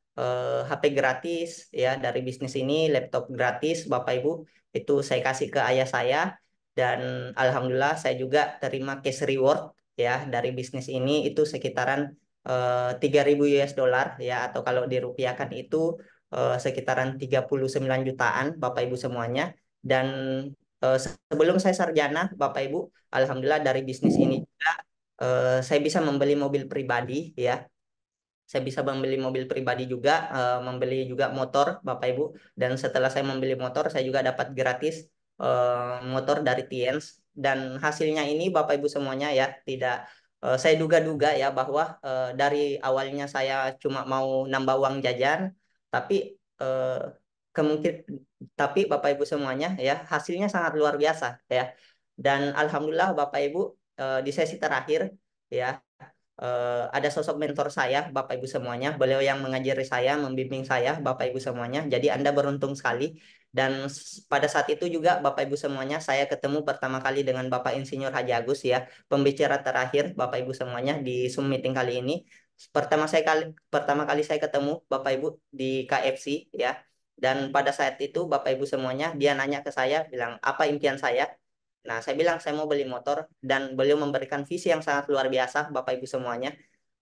HP gratis ya dari bisnis ini, laptop gratis Bapak Ibu, itu saya kasih ke ayah saya. Dan alhamdulillah saya juga terima cash reward ya dari bisnis ini, itu sekitaran 3.000 US dollar ya, atau kalau dirupiahkan itu sekitaran 39 jutaan Bapak Ibu semuanya. Dan sebelum saya sarjana Bapak Ibu, alhamdulillah dari bisnis ini juga saya bisa membeli mobil pribadi ya. Saya bisa membeli mobil pribadi juga, membeli juga motor, Bapak Ibu. Dan setelah saya membeli motor, saya juga dapat gratis motor dari Tiens. Dan hasilnya ini, Bapak Ibu semuanya ya, tidak saya duga-duga ya bahwa dari awalnya saya cuma mau nambah uang jajan, tapi eh, kemungkin, tapi Bapak Ibu semuanya ya, hasilnya sangat luar biasa ya. Dan alhamdulillah Bapak Ibu, di sesi terakhir ya, ada sosok mentor saya, Bapak Ibu semuanya. Beliau yang mengajari saya, membimbing saya, Bapak Ibu semuanya. Jadi Anda beruntung sekali. Dan pada saat itu juga Bapak Ibu semuanya, saya ketemu pertama kali dengan Bapak Insinyur Haji Agus ya, pembicara terakhir Bapak Ibu semuanya di Zoom meeting kali ini. Pertama kali saya ketemu Bapak Ibu di KFC ya. Dan pada saat itu Bapak Ibu semuanya, dia nanya ke saya, bilang apa impian saya. Nah, saya bilang saya mau beli motor, dan beliau memberikan visi yang sangat luar biasa, Bapak Ibu semuanya.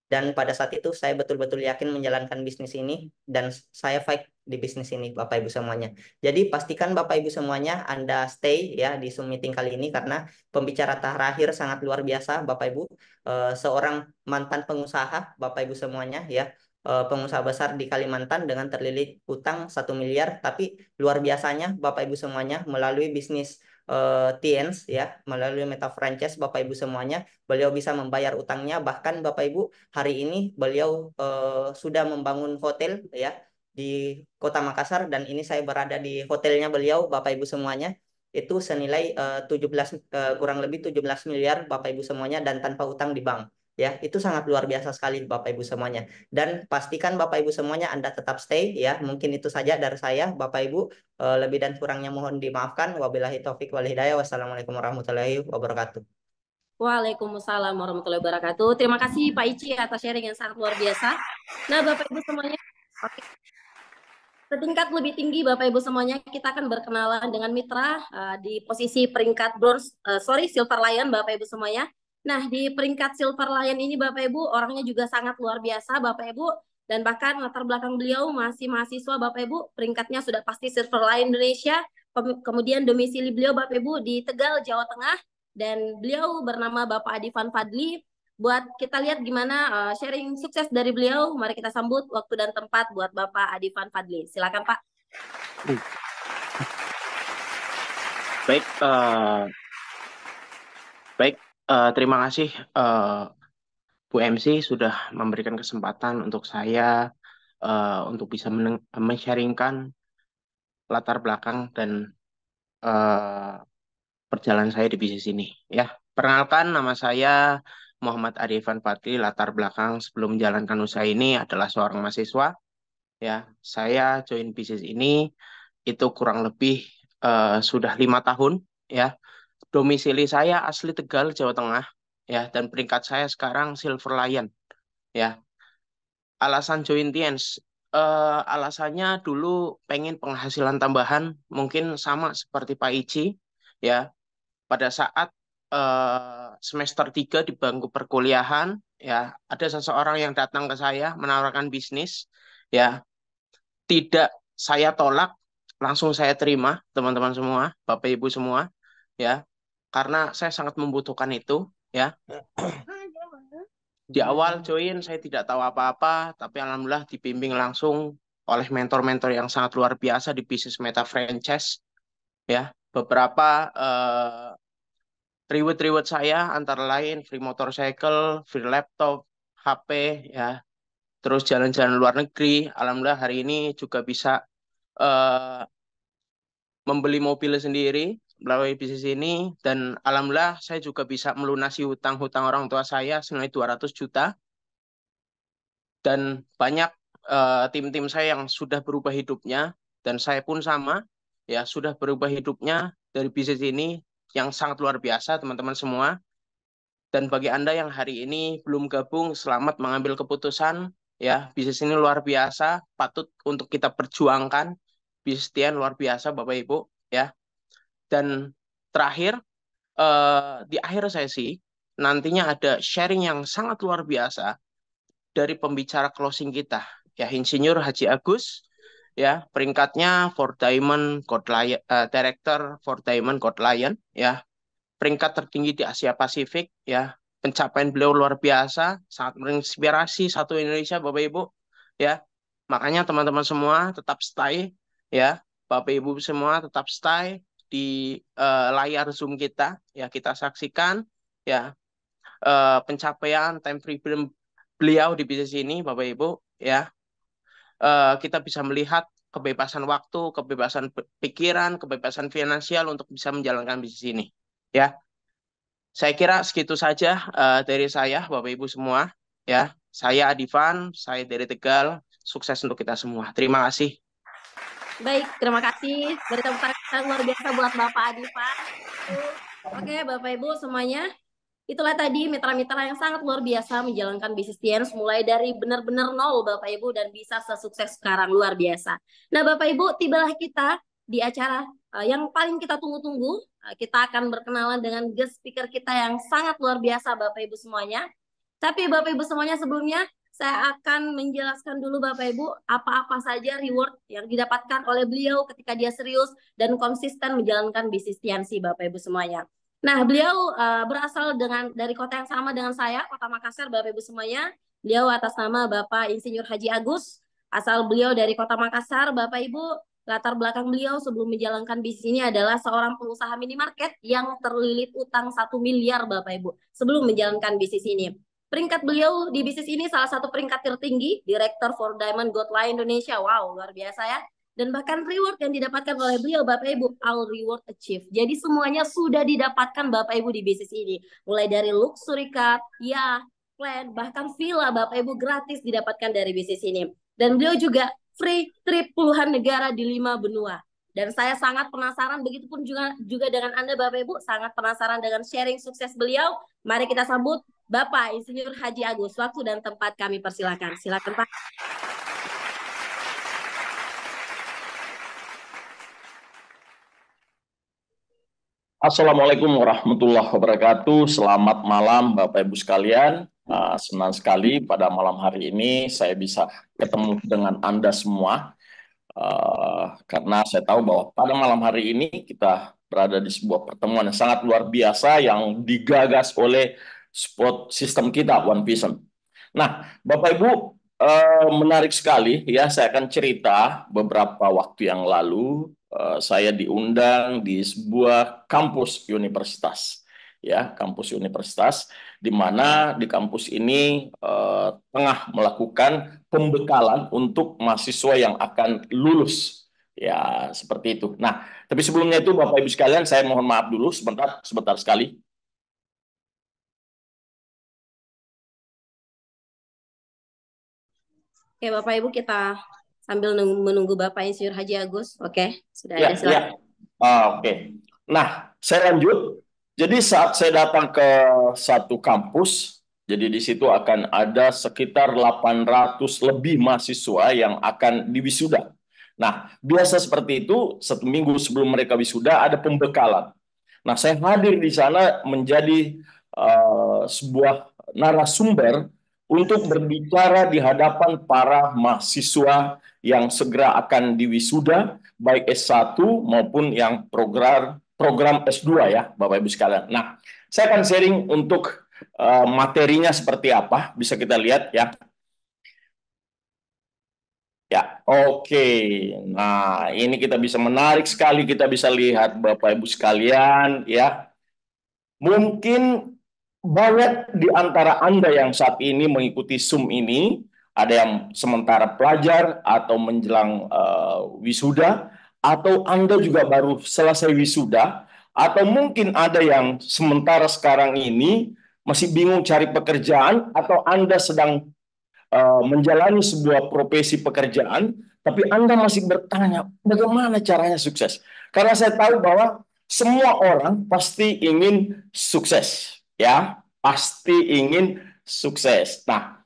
Dan pada saat itu saya betul-betul yakin menjalankan bisnis ini, dan saya fight di bisnis ini, Bapak Ibu semuanya. Jadi pastikan Bapak Ibu semuanya Anda stay ya di Zoom meeting kali ini, karena pembicara terakhir sangat luar biasa, Bapak Ibu. Seorang mantan pengusaha, Bapak Ibu semuanya ya. Pengusaha besar di Kalimantan dengan terlilit utang 1 miliar, tapi luar biasanya Bapak Ibu semuanya, melalui bisnis Tiens ya, melalui Meta Franchise Bapak Ibu semuanya, beliau bisa membayar utangnya. Bahkan Bapak Ibu, hari ini beliau sudah membangun hotel ya di Kota Makassar, dan ini saya berada di hotelnya beliau, Bapak Ibu semuanya. Itu senilai 17 kurang lebih 17 miliar Bapak Ibu semuanya, dan tanpa utang di bank. Ya, itu sangat luar biasa sekali Bapak Ibu semuanya. Dan pastikan Bapak Ibu semuanya Anda tetap stay ya. Mungkin itu saja dari saya, Bapak Ibu. Lebih dan kurangnya mohon dimaafkan. Wabillahi taufik wal hidayah. Wassalamualaikum warahmatullahi wabarakatuh. Waalaikumsalam warahmatullahi wabarakatuh. Terima kasih Pak Ici atas sharing yang sangat luar biasa. Nah, Bapak Ibu semuanya, oke. Setingkat lebih tinggi Bapak Ibu semuanya, kita akan berkenalan dengan mitra di posisi peringkat bronze, silver lion Bapak Ibu semuanya. Nah, di peringkat silver lion ini Bapak Ibu orangnya juga sangat luar biasa Bapak Ibu, dan bahkan latar belakang beliau masih mahasiswa Bapak Ibu, peringkatnya sudah pasti silver lion Indonesia. Kemudian domisili beliau Bapak Ibu di Tegal, Jawa Tengah, dan beliau bernama Bapak Adifan Fadli. Buat kita lihat gimana sharing sukses dari beliau, mari kita sambut waktu dan tempat buat Bapak Adifan Fadli. Silakan Pak. Baik, terima kasih Bu MC sudah memberikan kesempatan untuk saya untuk bisa men-sharingkan latar belakang dan perjalanan saya di bisnis ini. Ya, perkenalkan, nama saya Muhammad Adifan Fadli. Latar belakang sebelum menjalankan usaha ini adalah seorang mahasiswa. Ya, saya join bisnis ini itu kurang lebih sudah 5 tahun. Ya, domisili saya asli Tegal, Jawa Tengah. Ya, dan peringkat saya sekarang Silver Lion. Ya, alasan join Tiens, alasannya dulu pengen penghasilan tambahan, mungkin sama seperti Pak Ici. Ya, pada saat semester 3 di bangku perkuliahan, ya, ada seseorang yang datang ke saya menawarkan bisnis, ya, tidak saya tolak, langsung saya terima, teman-teman semua, Bapak Ibu semua, ya, karena saya sangat membutuhkan itu, ya. Di awal join saya tidak tahu apa-apa, tapi alhamdulillah dibimbing langsung oleh mentor-mentor yang sangat luar biasa di bisnis Meta Franchise, ya. Beberapa reward saya antara lain free motorcycle, free laptop, HP, ya, terus jalan-jalan luar negeri. Alhamdulillah hari ini juga bisa eh, membeli mobil sendiri melalui bisnis ini, dan alhamdulillah saya juga bisa melunasi hutang-hutang orang tua saya senilai 200 juta, dan banyak tim-tim saya yang sudah berubah hidupnya, dan saya pun sama ya, sudah berubah hidupnya dari bisnis ini yang sangat luar biasa teman-teman semua. Dan bagi Anda yang hari ini belum gabung, selamat mengambil keputusan ya. Bisnis ini luar biasa, patut untuk kita perjuangkan. Bisnis Tian luar biasa Bapak Ibu ya. Dan terakhir, di akhir sesi nantinya ada sharing yang sangat luar biasa dari pembicara closing kita ya, Insinyur Haji Agus ya, peringkatnya for Diamond Gold Lion, Director for Diamond Gold Lion ya, peringkat tertinggi di Asia Pasifik ya. Pencapaian beliau luar biasa, sangat menginspirasi satu Indonesia Bapak Ibu ya. Makanya teman-teman semua tetap stay ya, Bapak Ibu semua tetap stay di layar Zoom kita ya, kita saksikan ya pencapaian time frame beliau di bisnis ini Bapak Ibu ya. Kita bisa melihat kebebasan waktu, kebebasan pikiran, kebebasan finansial untuk bisa menjalankan bisnis ini ya. Saya kira segitu saja dari saya Bapak Ibu semua ya. Saya Adivan, saya dari Tegal. Sukses untuk kita semua. Terima kasih. Baik, terima kasih. Beri tepuk tangan luar biasa buat Bapak Adivan. Oke, Bapak Ibu semuanya. Itulah tadi mitra-mitra yang sangat luar biasa menjalankan bisnis Tians mulai dari benar-benar nol Bapak Ibu dan bisa sesukses sekarang, luar biasa. Nah Bapak Ibu, tibalah kita di acara yang paling kita tunggu-tunggu. Kita akan berkenalan dengan guest speaker kita yang sangat luar biasa Bapak Ibu semuanya. Tapi Bapak Ibu semuanya, sebelumnya saya akan menjelaskan dulu Bapak Ibu apa-apa saja reward yang didapatkan oleh beliau ketika dia serius dan konsisten menjalankan bisnis Tiansi Bapak Ibu semuanya. Nah, beliau berasal dari kota yang sama dengan saya, Kota Makassar, Bapak Ibu semuanya. Beliau atas nama Bapak Insinyur Haji Agus. Asal beliau dari Kota Makassar, Bapak Ibu. Latar belakang beliau sebelum menjalankan bisnis ini adalah seorang pengusaha minimarket yang terlilit utang 1 miliar, Bapak Ibu, sebelum menjalankan bisnis ini. Peringkat beliau di bisnis ini salah satu peringkat tertinggi, Director for Diamond Gold Lion Indonesia. Wow, luar biasa ya. Dan bahkan reward yang didapatkan oleh beliau Bapak Ibu, all reward achieved. Jadi semuanya sudah didapatkan Bapak Ibu di bisnis ini. Mulai dari luxury car, ya, plan, bahkan villa Bapak Ibu gratis didapatkan dari bisnis ini. Dan beliau juga free trip puluhan negara di 5 benua. Dan saya sangat penasaran, begitupun juga dengan Anda Bapak Ibu, sangat penasaran dengan sharing sukses beliau. Mari kita sambut Bapak Insinyur Haji Agus. Waktu dan tempat kami persilakan. Silakan Pak. Assalamualaikum warahmatullahi wabarakatuh. Selamat malam Bapak Ibu sekalian. Senang sekali pada malam hari ini saya bisa ketemu dengan Anda semua. Karena saya tahu bahwa pada malam hari ini kita berada di sebuah pertemuan yang sangat luar biasa yang digagas oleh sport system kita, One Vision. Nah, Bapak Ibu, menarik sekali ya, saya akan cerita beberapa waktu yang lalu saya diundang di sebuah kampus universitas, ya, kampus universitas, di mana di kampus ini tengah melakukan pembekalan untuk mahasiswa yang akan lulus, ya, seperti itu. Nah, tapi sebelumnya itu Bapak Ibu sekalian, saya mohon maaf dulu sebentar sekali. Oke, Bapak Ibu, kita sambil menunggu Bapak Insinyur Haji Agus. Oke, sudah ada, silakan. Oke. Nah, saya lanjut. Jadi saat saya datang ke satu kampus, jadi di situ akan ada sekitar 800 lebih mahasiswa yang akan diwisuda. Nah, biasa seperti itu, 1 minggu sebelum mereka wisuda ada pembekalan. Nah, saya hadir di sana menjadi sebuah narasumber untuk berbicara di hadapan para mahasiswa yang segera akan diwisuda, baik S1 maupun yang program S2 ya, Bapak Ibu sekalian. Nah, saya akan sharing untuk materinya seperti apa, bisa kita lihat ya. Ya, oke. Nah, ini kita bisa menarik sekali, kita bisa lihat Bapak Ibu sekalian ya. Mungkin banyak di antara Anda yang saat ini mengikuti Zoom ini ada yang sementara pelajar atau menjelang wisuda, atau Anda juga baru selesai wisuda, atau mungkin ada yang sementara sekarang ini masih bingung cari pekerjaan, atau Anda sedang menjalani sebuah profesi pekerjaan, tapi Anda masih bertanya, bagaimana caranya sukses? Karena saya tahu bahwa semua orang pasti ingin sukses, ya, pasti ingin sukses. Nah,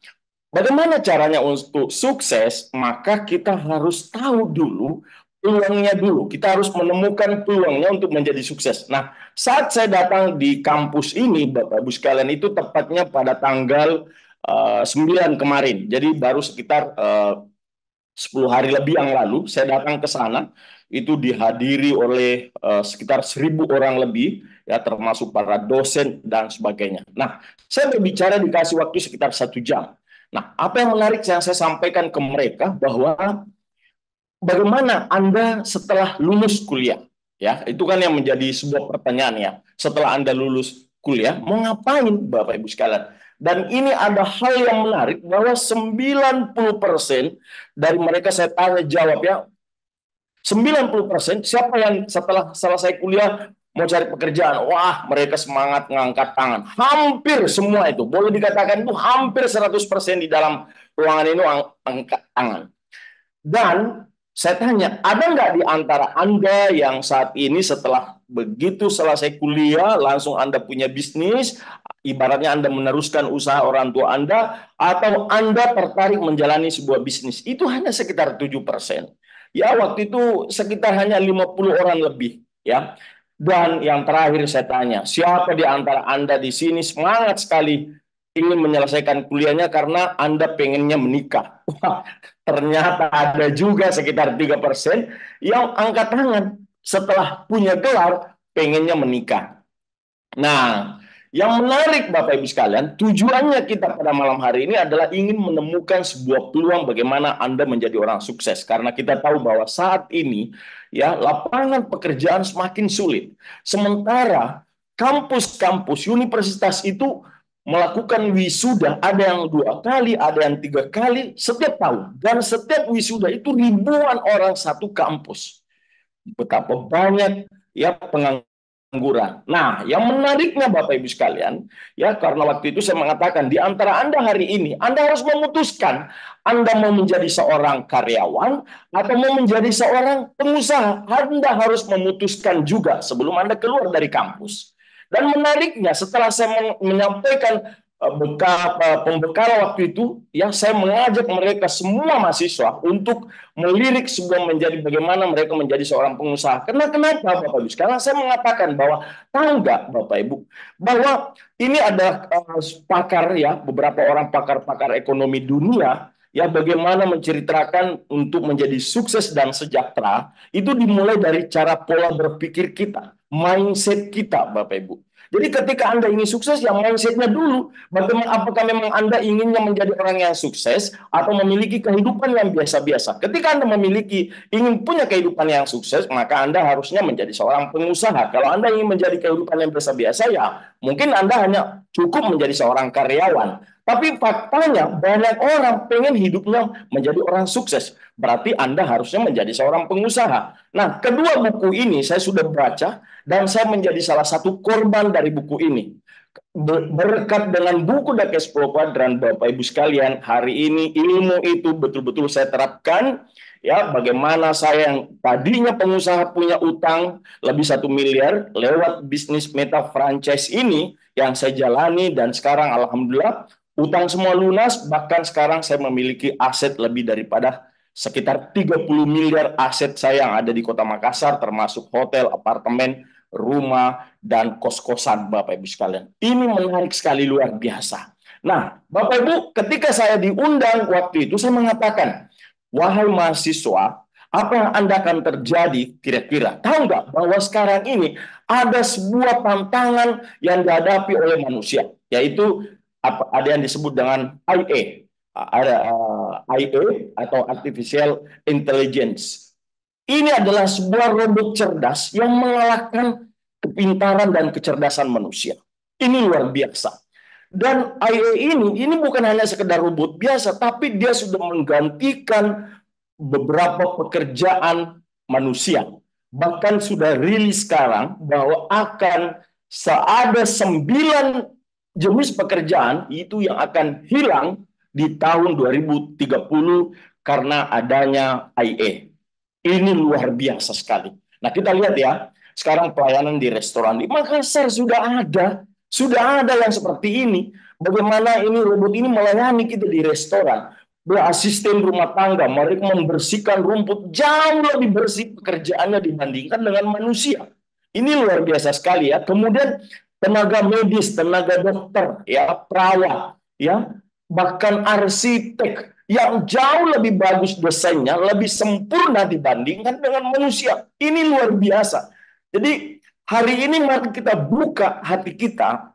bagaimana caranya untuk sukses? Maka kita harus tahu dulu peluangnya dulu. Kita harus menemukan peluangnya untuk menjadi sukses. Nah, saat saya datang di kampus ini, Bapak Ibu sekalian, itu tepatnya pada tanggal 9 kemarin. Jadi baru sekitar 10 hari lebih yang lalu, saya datang ke sana, itu dihadiri oleh sekitar 1.000 orang lebih, ya, termasuk para dosen dan sebagainya. Nah, saya berbicara dikasih waktu sekitar 1 jam. Nah, apa yang menarik yang saya sampaikan ke mereka bahwa bagaimana Anda setelah lulus kuliah? Ya, itu kan yang menjadi sebuah pertanyaan ya. Setelah Anda lulus kuliah, mau ngapain Bapak Ibu sekalian? Dan ini ada hal yang menarik bahwa 90% dari mereka saya tanya jawab ya, 90% siapa yang setelah selesai kuliah mau cari pekerjaan? Wah, mereka semangat ngangkat tangan. Hampir semua itu, boleh dikatakan itu hampir 100% di dalam ruangan ini angkat tangan. Dan saya tanya, ada nggak di antara Anda yang saat ini setelah begitu selesai kuliah, langsung Anda punya bisnis, ibaratnya Anda meneruskan usaha orang tua Anda, atau Anda tertarik menjalani sebuah bisnis? Itu hanya sekitar 7%. Ya, waktu itu sekitar hanya 50 orang lebih. Ya. Dan yang terakhir saya tanya, siapa di antara Anda di sini semangat sekali ingin menyelesaikan kuliahnya karena Anda pengennya menikah? Wah, ternyata ada juga sekitar 3% yang angkat tangan setelah punya gelar pengennya menikah. Nah, yang menarik Bapak Ibu sekalian, tujuannya kita pada malam hari ini adalah ingin menemukan sebuah peluang bagaimana Anda menjadi orang sukses. Karena kita tahu bahwa saat ini ya lapangan pekerjaan semakin sulit. Sementara kampus-kampus universitas itu melakukan wisuda, ada yang 2 kali, ada yang 3 kali setiap tahun. Dan setiap wisuda itu ribuan orang satu kampus. Betapa banyak ya pengangguran. Nah, yang menariknya Bapak Ibu sekalian, ya karena waktu itu saya mengatakan di antara Anda hari ini, Anda harus memutuskan Anda mau menjadi seorang karyawan atau mau menjadi seorang pengusaha. Anda harus memutuskan juga sebelum Anda keluar dari kampus. Dan menariknya setelah saya menyampaikan pembekalan waktu itu, ya saya mengajak mereka semua mahasiswa untuk melirik sebuah menjadi bagaimana mereka menjadi seorang pengusaha. Kenapa Bapak Ibu? Karena saya mengatakan bahwa tahu nggak Bapak Ibu bahwa ini ada pakar ya, beberapa orang pakar-pakar ekonomi dunia ya bagaimana menceritakan untuk menjadi sukses dan sejahtera itu dimulai dari cara pola berpikir kita, mindset kita Bapak Ibu. Jadi ketika Anda ingin sukses, ya mindsetnya dulu. Bagaimana, apakah memang Anda inginnya menjadi orang yang sukses atau memiliki kehidupan yang biasa-biasa? Ketika Anda ingin punya kehidupan yang sukses, maka Anda harusnya menjadi seorang pengusaha. Kalau Anda ingin menjadi kehidupan yang biasa-biasa, ya mungkin Anda hanya cukup menjadi seorang karyawan. Tapi faktanya banyak orang pengen hidupnya menjadi orang sukses. Berarti Anda harusnya menjadi seorang pengusaha. Nah, kedua buku ini saya sudah baca dan saya menjadi salah satu korban dari buku ini. Berkat dengan buku The Cash Flow Quadrant, Bapak Ibu sekalian, hari ini ilmu itu betul-betul saya terapkan. Ya, bagaimana saya yang tadinya pengusaha punya utang lebih 1 miliar lewat bisnis meta franchise ini yang saya jalani dan sekarang alhamdulillah utang semua lunas, bahkan sekarang saya memiliki aset lebih daripada sekitar 30 miliar aset saya yang ada di Kota Makassar, termasuk hotel, apartemen, rumah, dan kos-kosan Bapak Ibu sekalian. Ini menarik sekali, luar biasa. Nah, Bapak Ibu, ketika saya diundang waktu itu, saya mengatakan, wahai mahasiswa, apa yang Anda akan terjadi kira-kira? Tahu nggak bahwa sekarang ini ada sebuah tantangan yang dihadapi oleh manusia, yaitu ada yang disebut dengan IA, ada IA atau Artificial Intelligence. Ini adalah sebuah robot cerdas yang mengalahkan kepintaran dan kecerdasan manusia. Ini luar biasa. Dan IA ini bukan hanya sekedar robot biasa, tapi dia sudah menggantikan beberapa pekerjaan manusia. Bahkan sudah rilis sekarang bahwa akan ada 9 jenis pekerjaan itu yang akan hilang di tahun 2030 karena adanya IA. Ini luar biasa sekali. Nah, kita lihat ya, sekarang pelayanan di restoran di Makassar sudah ada yang seperti ini. Bagaimana ini robot ini melayani kita di restoran. Asisten rumah tangga, mereka membersihkan rumput jauh lebih bersih pekerjaannya dibandingkan dengan manusia. Ini luar biasa sekali ya. Kemudian tenaga medis, tenaga dokter, ya, perawat, ya, bahkan arsitek yang jauh lebih bagus desainnya, lebih sempurna dibandingkan dengan manusia. Ini luar biasa. Jadi hari ini mari kita buka hati kita.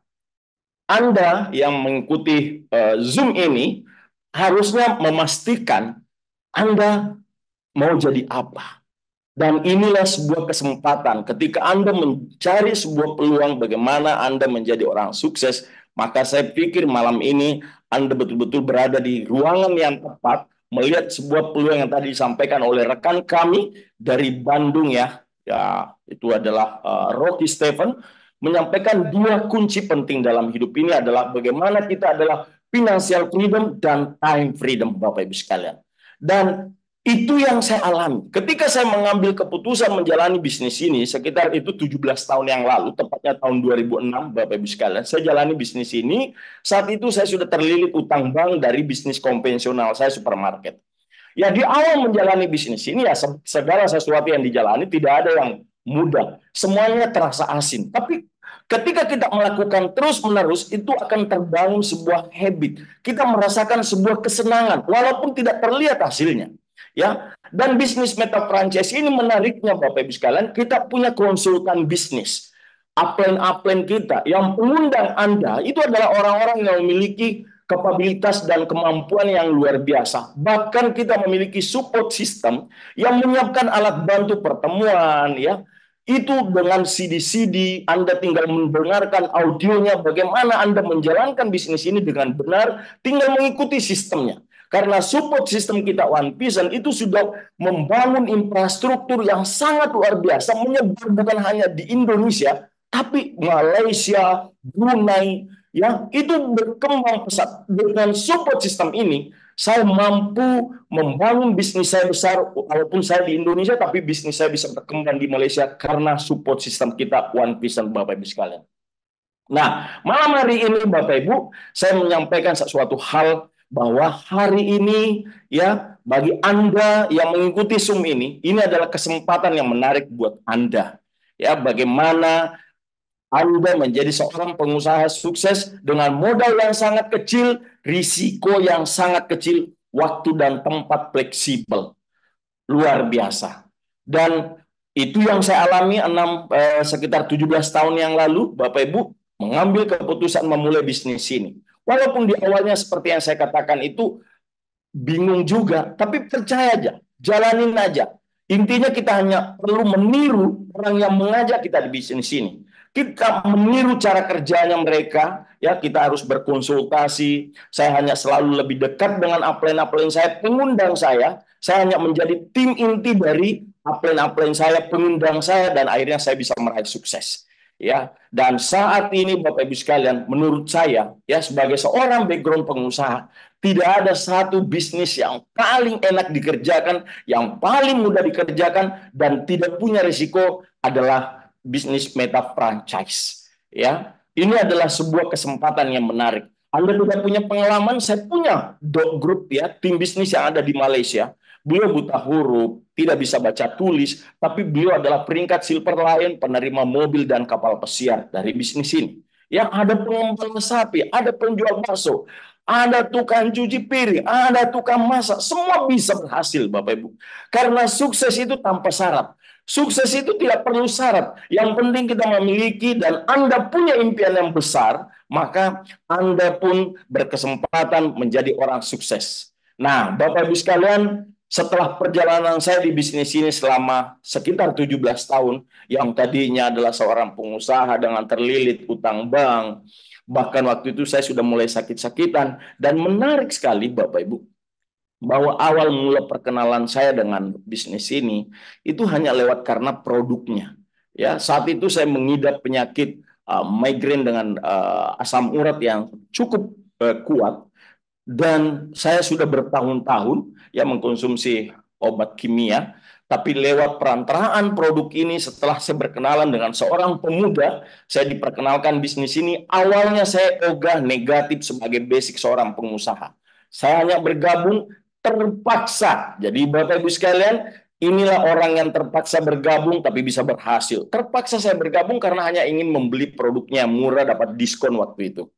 Anda yang mengikuti Zoom ini harusnya memastikan Anda mau jadi apa. Dan inilah sebuah kesempatan ketika Anda mencari sebuah peluang bagaimana Anda menjadi orang sukses, maka saya pikir malam ini Anda betul-betul berada di ruangan yang tepat, melihat sebuah peluang yang tadi disampaikan oleh rekan kami dari Bandung ya itu adalah Rocky Stephen, menyampaikan 2 kunci penting dalam hidup ini adalah bagaimana kita adalah financial freedom dan time freedom, Bapak Ibu sekalian. Dan itu yang saya alami. Ketika saya mengambil keputusan menjalani bisnis ini, sekitar itu 17 tahun yang lalu, tepatnya tahun 2006, Bapak Ibu sekalian, saya jalani bisnis ini. Saat itu saya sudah terlilit utang bank dari bisnis konvensional saya, supermarket. Ya, di awal menjalani bisnis ini, ya segala sesuatu yang dijalani tidak ada yang mudah. Semuanya terasa asing. Tapi ketika kita melakukan terus-menerus, itu akan terbangun sebuah habit. Kita merasakan sebuah kesenangan, walaupun tidak terlihat hasilnya. Ya, dan bisnis Meta Franchise ini menariknya Bapak Ibu sekalian, kita punya konsultan bisnis. Upline kita yang mengundang Anda itu adalah orang-orang yang memiliki kapabilitas dan kemampuan yang luar biasa. Bahkan kita memiliki support system yang menyiapkan alat bantu pertemuan ya. Itu dengan CD-CD, Anda tinggal mendengarkan audionya, bagaimana Anda menjalankan bisnis ini dengan benar, tinggal mengikuti sistemnya. Karena support system kita One Vision itu sudah membangun infrastruktur yang sangat luar biasa, menyebar bukan hanya di Indonesia, tapi Malaysia, Brunei, ya itu berkembang pesat. Dengan support system ini, saya mampu membangun bisnis saya besar, walaupun saya di Indonesia, tapi bisnis saya bisa berkembang di Malaysia karena support system kita One Vision, Bapak Ibu sekalian. Nah, malam hari ini Bapak Ibu, saya menyampaikan sesuatu hal bahwa hari ini ya bagi Anda yang mengikuti Zoom ini adalah kesempatan yang menarik buat Anda. Ya, bagaimana Anda menjadi seorang pengusaha sukses dengan modal yang sangat kecil, risiko yang sangat kecil, waktu dan tempat fleksibel. Luar biasa. Dan itu yang saya alami sekitar 17 tahun yang lalu, Bapak Ibu, mengambil keputusan memulai bisnis ini. Walaupun di awalnya seperti yang saya katakan itu bingung juga, tapi percaya aja, jalanin aja. Intinya kita hanya perlu meniru orang yang mengajak kita di bisnis ini. Kita meniru cara kerjanya mereka, ya kita harus berkonsultasi. Saya hanya selalu lebih dekat dengan upline-upline saya, pengundang saya hanya menjadi tim inti dari upline-upline saya, pengundang saya, dan akhirnya saya bisa meraih sukses. Ya, dan saat ini Bapak Ibu sekalian, menurut saya ya sebagai seorang background pengusaha, tidak ada satu bisnis yang paling enak dikerjakan, yang paling mudah dikerjakan dan tidak punya risiko adalah bisnis Meta Franchise. Ya, ini adalah sebuah kesempatan yang menarik. Anda tidak punya pengalaman, saya punya Dog Group ya, tim bisnis yang ada di Malaysia. Beliau buta huruf, tidak bisa baca tulis, tapi beliau adalah peringkat Silver Lion, penerima mobil dan kapal pesiar dari bisnis ini. Yang ada pengembala sapi, ada penjual bakso, ada tukang cuci piring, ada tukang masak, semua bisa berhasil Bapak Ibu. Karena sukses itu tanpa syarat. Sukses itu tidak perlu syarat. Yang penting kita memiliki dan Anda punya impian yang besar, maka Anda pun berkesempatan menjadi orang sukses. Nah, Bapak Ibu sekalian, setelah perjalanan saya di bisnis ini selama sekitar 17 tahun, yang tadinya adalah seorang pengusaha dengan terlilit utang bank, Bahkan waktu itu saya sudah mulai sakit-sakitan. Dan menarik sekali Bapak Ibu, bahwa awal mula perkenalan saya dengan bisnis ini itu hanya lewat karena produknya. Ya, saat itu saya mengidap penyakit migrain dengan asam urat yang cukup kuat, dan saya sudah bertahun-tahun ya mengkonsumsi obat kimia. Tapi lewat perantaraan produk ini, setelah saya berkenalan dengan seorang pemuda, saya diperkenalkan bisnis ini. Awalnya saya ogah negatif sebagai basic seorang pengusaha. Saya hanya bergabung terpaksa. Jadi Bapak Ibu sekalian, inilah orang yang terpaksa bergabung tapi bisa berhasil. Terpaksa saya bergabung karena hanya ingin membeli produknya murah, dapat diskon waktu itu.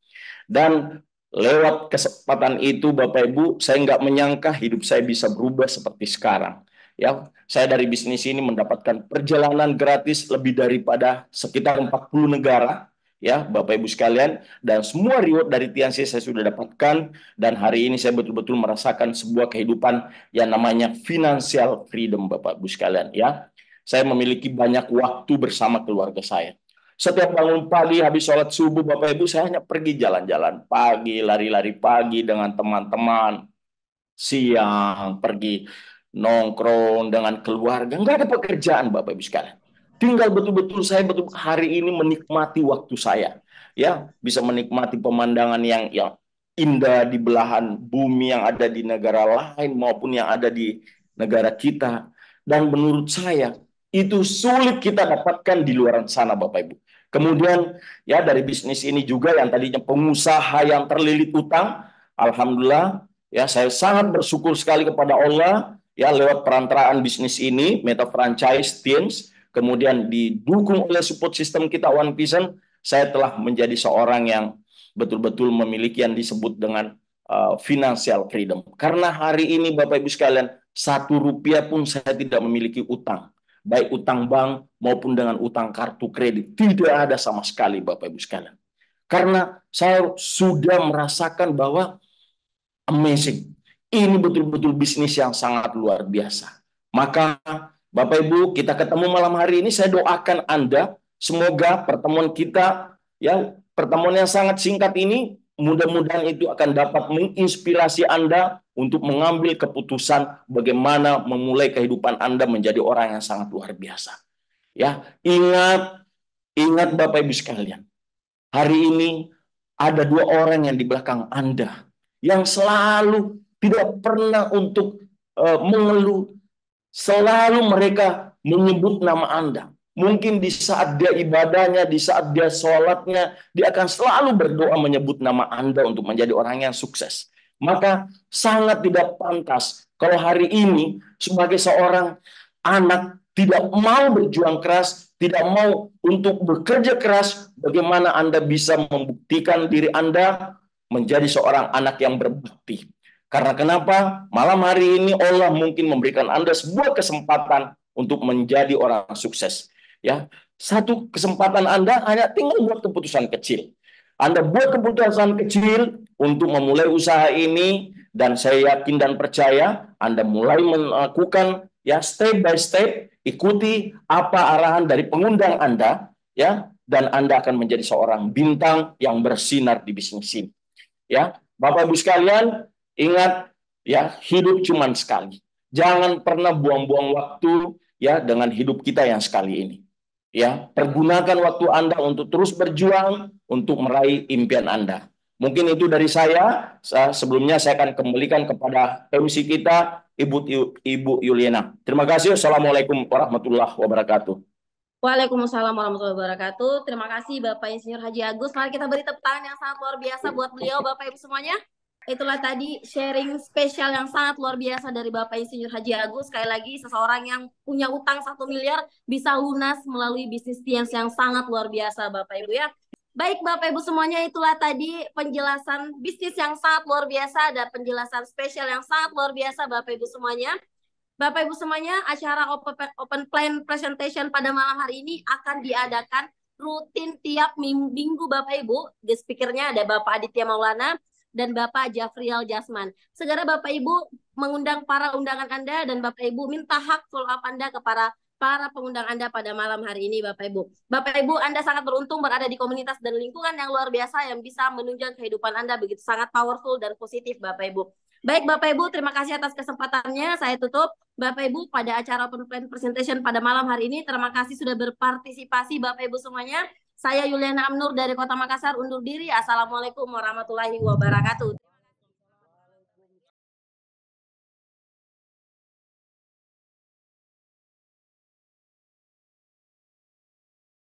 Dan lewat kesempatan itu Bapak Ibu, saya nggak menyangka hidup saya bisa berubah seperti sekarang. Ya, saya dari bisnis ini mendapatkan perjalanan gratis lebih daripada sekitar 40 negara, ya Bapak Ibu sekalian, dan semua reward dari Tianxi saya sudah dapatkan, dan hari ini saya betul-betul merasakan sebuah kehidupan yang namanya financial freedom Bapak Ibu sekalian, ya. Saya memiliki banyak waktu bersama keluarga saya. Setiap bangun pagi habis sholat subuh Bapak Ibu, saya hanya pergi jalan-jalan pagi, lari-lari pagi dengan teman-teman, siang pergi nongkrong dengan keluarga, nggak ada pekerjaan Bapak Ibu sekalian. Tinggal betul-betul saya betul hari ini menikmati waktu saya, ya bisa menikmati pemandangan yang indah di belahan bumi yang ada di negara lain maupun yang ada di negara kita. Dan menurut saya itu sulit kita dapatkan di luar sana Bapak Ibu. Kemudian ya dari bisnis ini juga yang tadinya pengusaha yang terlilit utang, alhamdulillah ya saya sangat bersyukur sekali kepada Allah ya lewat perantaraan bisnis ini Meta Franchise Teams, kemudian didukung oleh support system kita One Vision, saya telah menjadi seorang yang betul-betul memiliki yang disebut dengan financial freedom. Karena hari ini Bapak Ibu sekalian, 1 rupiah pun saya tidak memiliki utang, baik utang bank maupun dengan utang kartu kredit, tidak ada sama sekali Bapak Ibu sekalian. Karena saya sudah merasakan bahwa amazing. Ini betul-betul bisnis yang sangat luar biasa. Maka Bapak Ibu, kita ketemu malam hari ini, saya doakan Anda, semoga pertemuan kita, ya pertemuan yang sangat singkat ini, mudah-mudahan itu akan dapat menginspirasi Anda untuk mengambil keputusan bagaimana memulai kehidupan Anda menjadi orang yang sangat luar biasa. Ya, ingat Bapak Ibu sekalian, hari ini ada 2 orang yang di belakang Anda yang selalu tidak pernah untuk mengeluh, selalu mereka menyebut nama Anda. Mungkin di saat dia ibadahnya, di saat dia sholatnya, dia akan selalu berdoa menyebut nama Anda untuk menjadi orang yang sukses. Maka sangat tidak pantas kalau hari ini sebagai seorang anak tidak mau berjuang keras, tidak mau untuk bekerja keras, bagaimana Anda bisa membuktikan diri Anda menjadi seorang anak yang berbakti. Karena kenapa? Malam hari ini Allah mungkin memberikan Anda sebuah kesempatan untuk menjadi orang sukses. Ya, satu kesempatan Anda hanya tinggal buat keputusan kecil. Anda buat keputusan kecil untuk memulai usaha ini, dan saya yakin dan percaya Anda mulai melakukan ya step by step, ikuti apa arahan dari pengundang Anda, ya, dan Anda akan menjadi seorang bintang yang bersinar di bisnis ini. Ya, Bapak Ibu sekalian, ingat ya, hidup cuma sekali. Jangan pernah buang-buang waktu ya dengan hidup kita yang sekali ini. Ya, pergunakan waktu Anda untuk terus berjuang untuk meraih impian Anda. Mungkin itu dari saya. Sebelumnya saya akan kembalikan kepada MC kita, Ibu Yuliana. Terima kasih. Assalamualaikum warahmatullahi wabarakatuh. Waalaikumsalam warahmatullahi wabarakatuh. Terima kasih Bapak Insinyur Haji Agus. Mari kita beri tepuk tangan yang sangat luar biasa buat beliau, Bapak Ibu semuanya. Itulah tadi sharing spesial yang sangat luar biasa dari Bapak Insinyur Haji Agus. Sekali lagi, seseorang yang punya utang 1 miliar bisa lunas melalui bisnis Tianxi yang sangat luar biasa, Bapak Ibu ya. Baik Bapak Ibu semuanya, itulah tadi penjelasan bisnis yang sangat luar biasa, ada penjelasan spesial yang sangat luar biasa Bapak Ibu semuanya. Bapak Ibu semuanya, acara Open Plan Presentation pada malam hari ini akan diadakan rutin tiap minggu Bapak Ibu. Di speakernya ada Bapak Aditya Maulana dan Bapak Jafrial Jasman. Segera Bapak Ibu mengundang para undangan Anda dan Bapak Ibu minta hak follow up Anda kepada para pengundang Anda pada malam hari ini, Bapak Ibu. Bapak Ibu, Anda sangat beruntung berada di komunitas dan lingkungan yang luar biasa yang bisa menunjang kehidupan Anda begitu sangat powerful dan positif, Bapak Ibu. Baik, Bapak Ibu, terima kasih atas kesempatannya. Saya tutup. Bapak Ibu, pada acara Open Plan Presentation pada malam hari ini, terima kasih sudah berpartisipasi, Bapak Ibu semuanya. Saya Yuliana Amnur dari Kota Makassar undur diri. Assalamualaikum warahmatullahi wabarakatuh.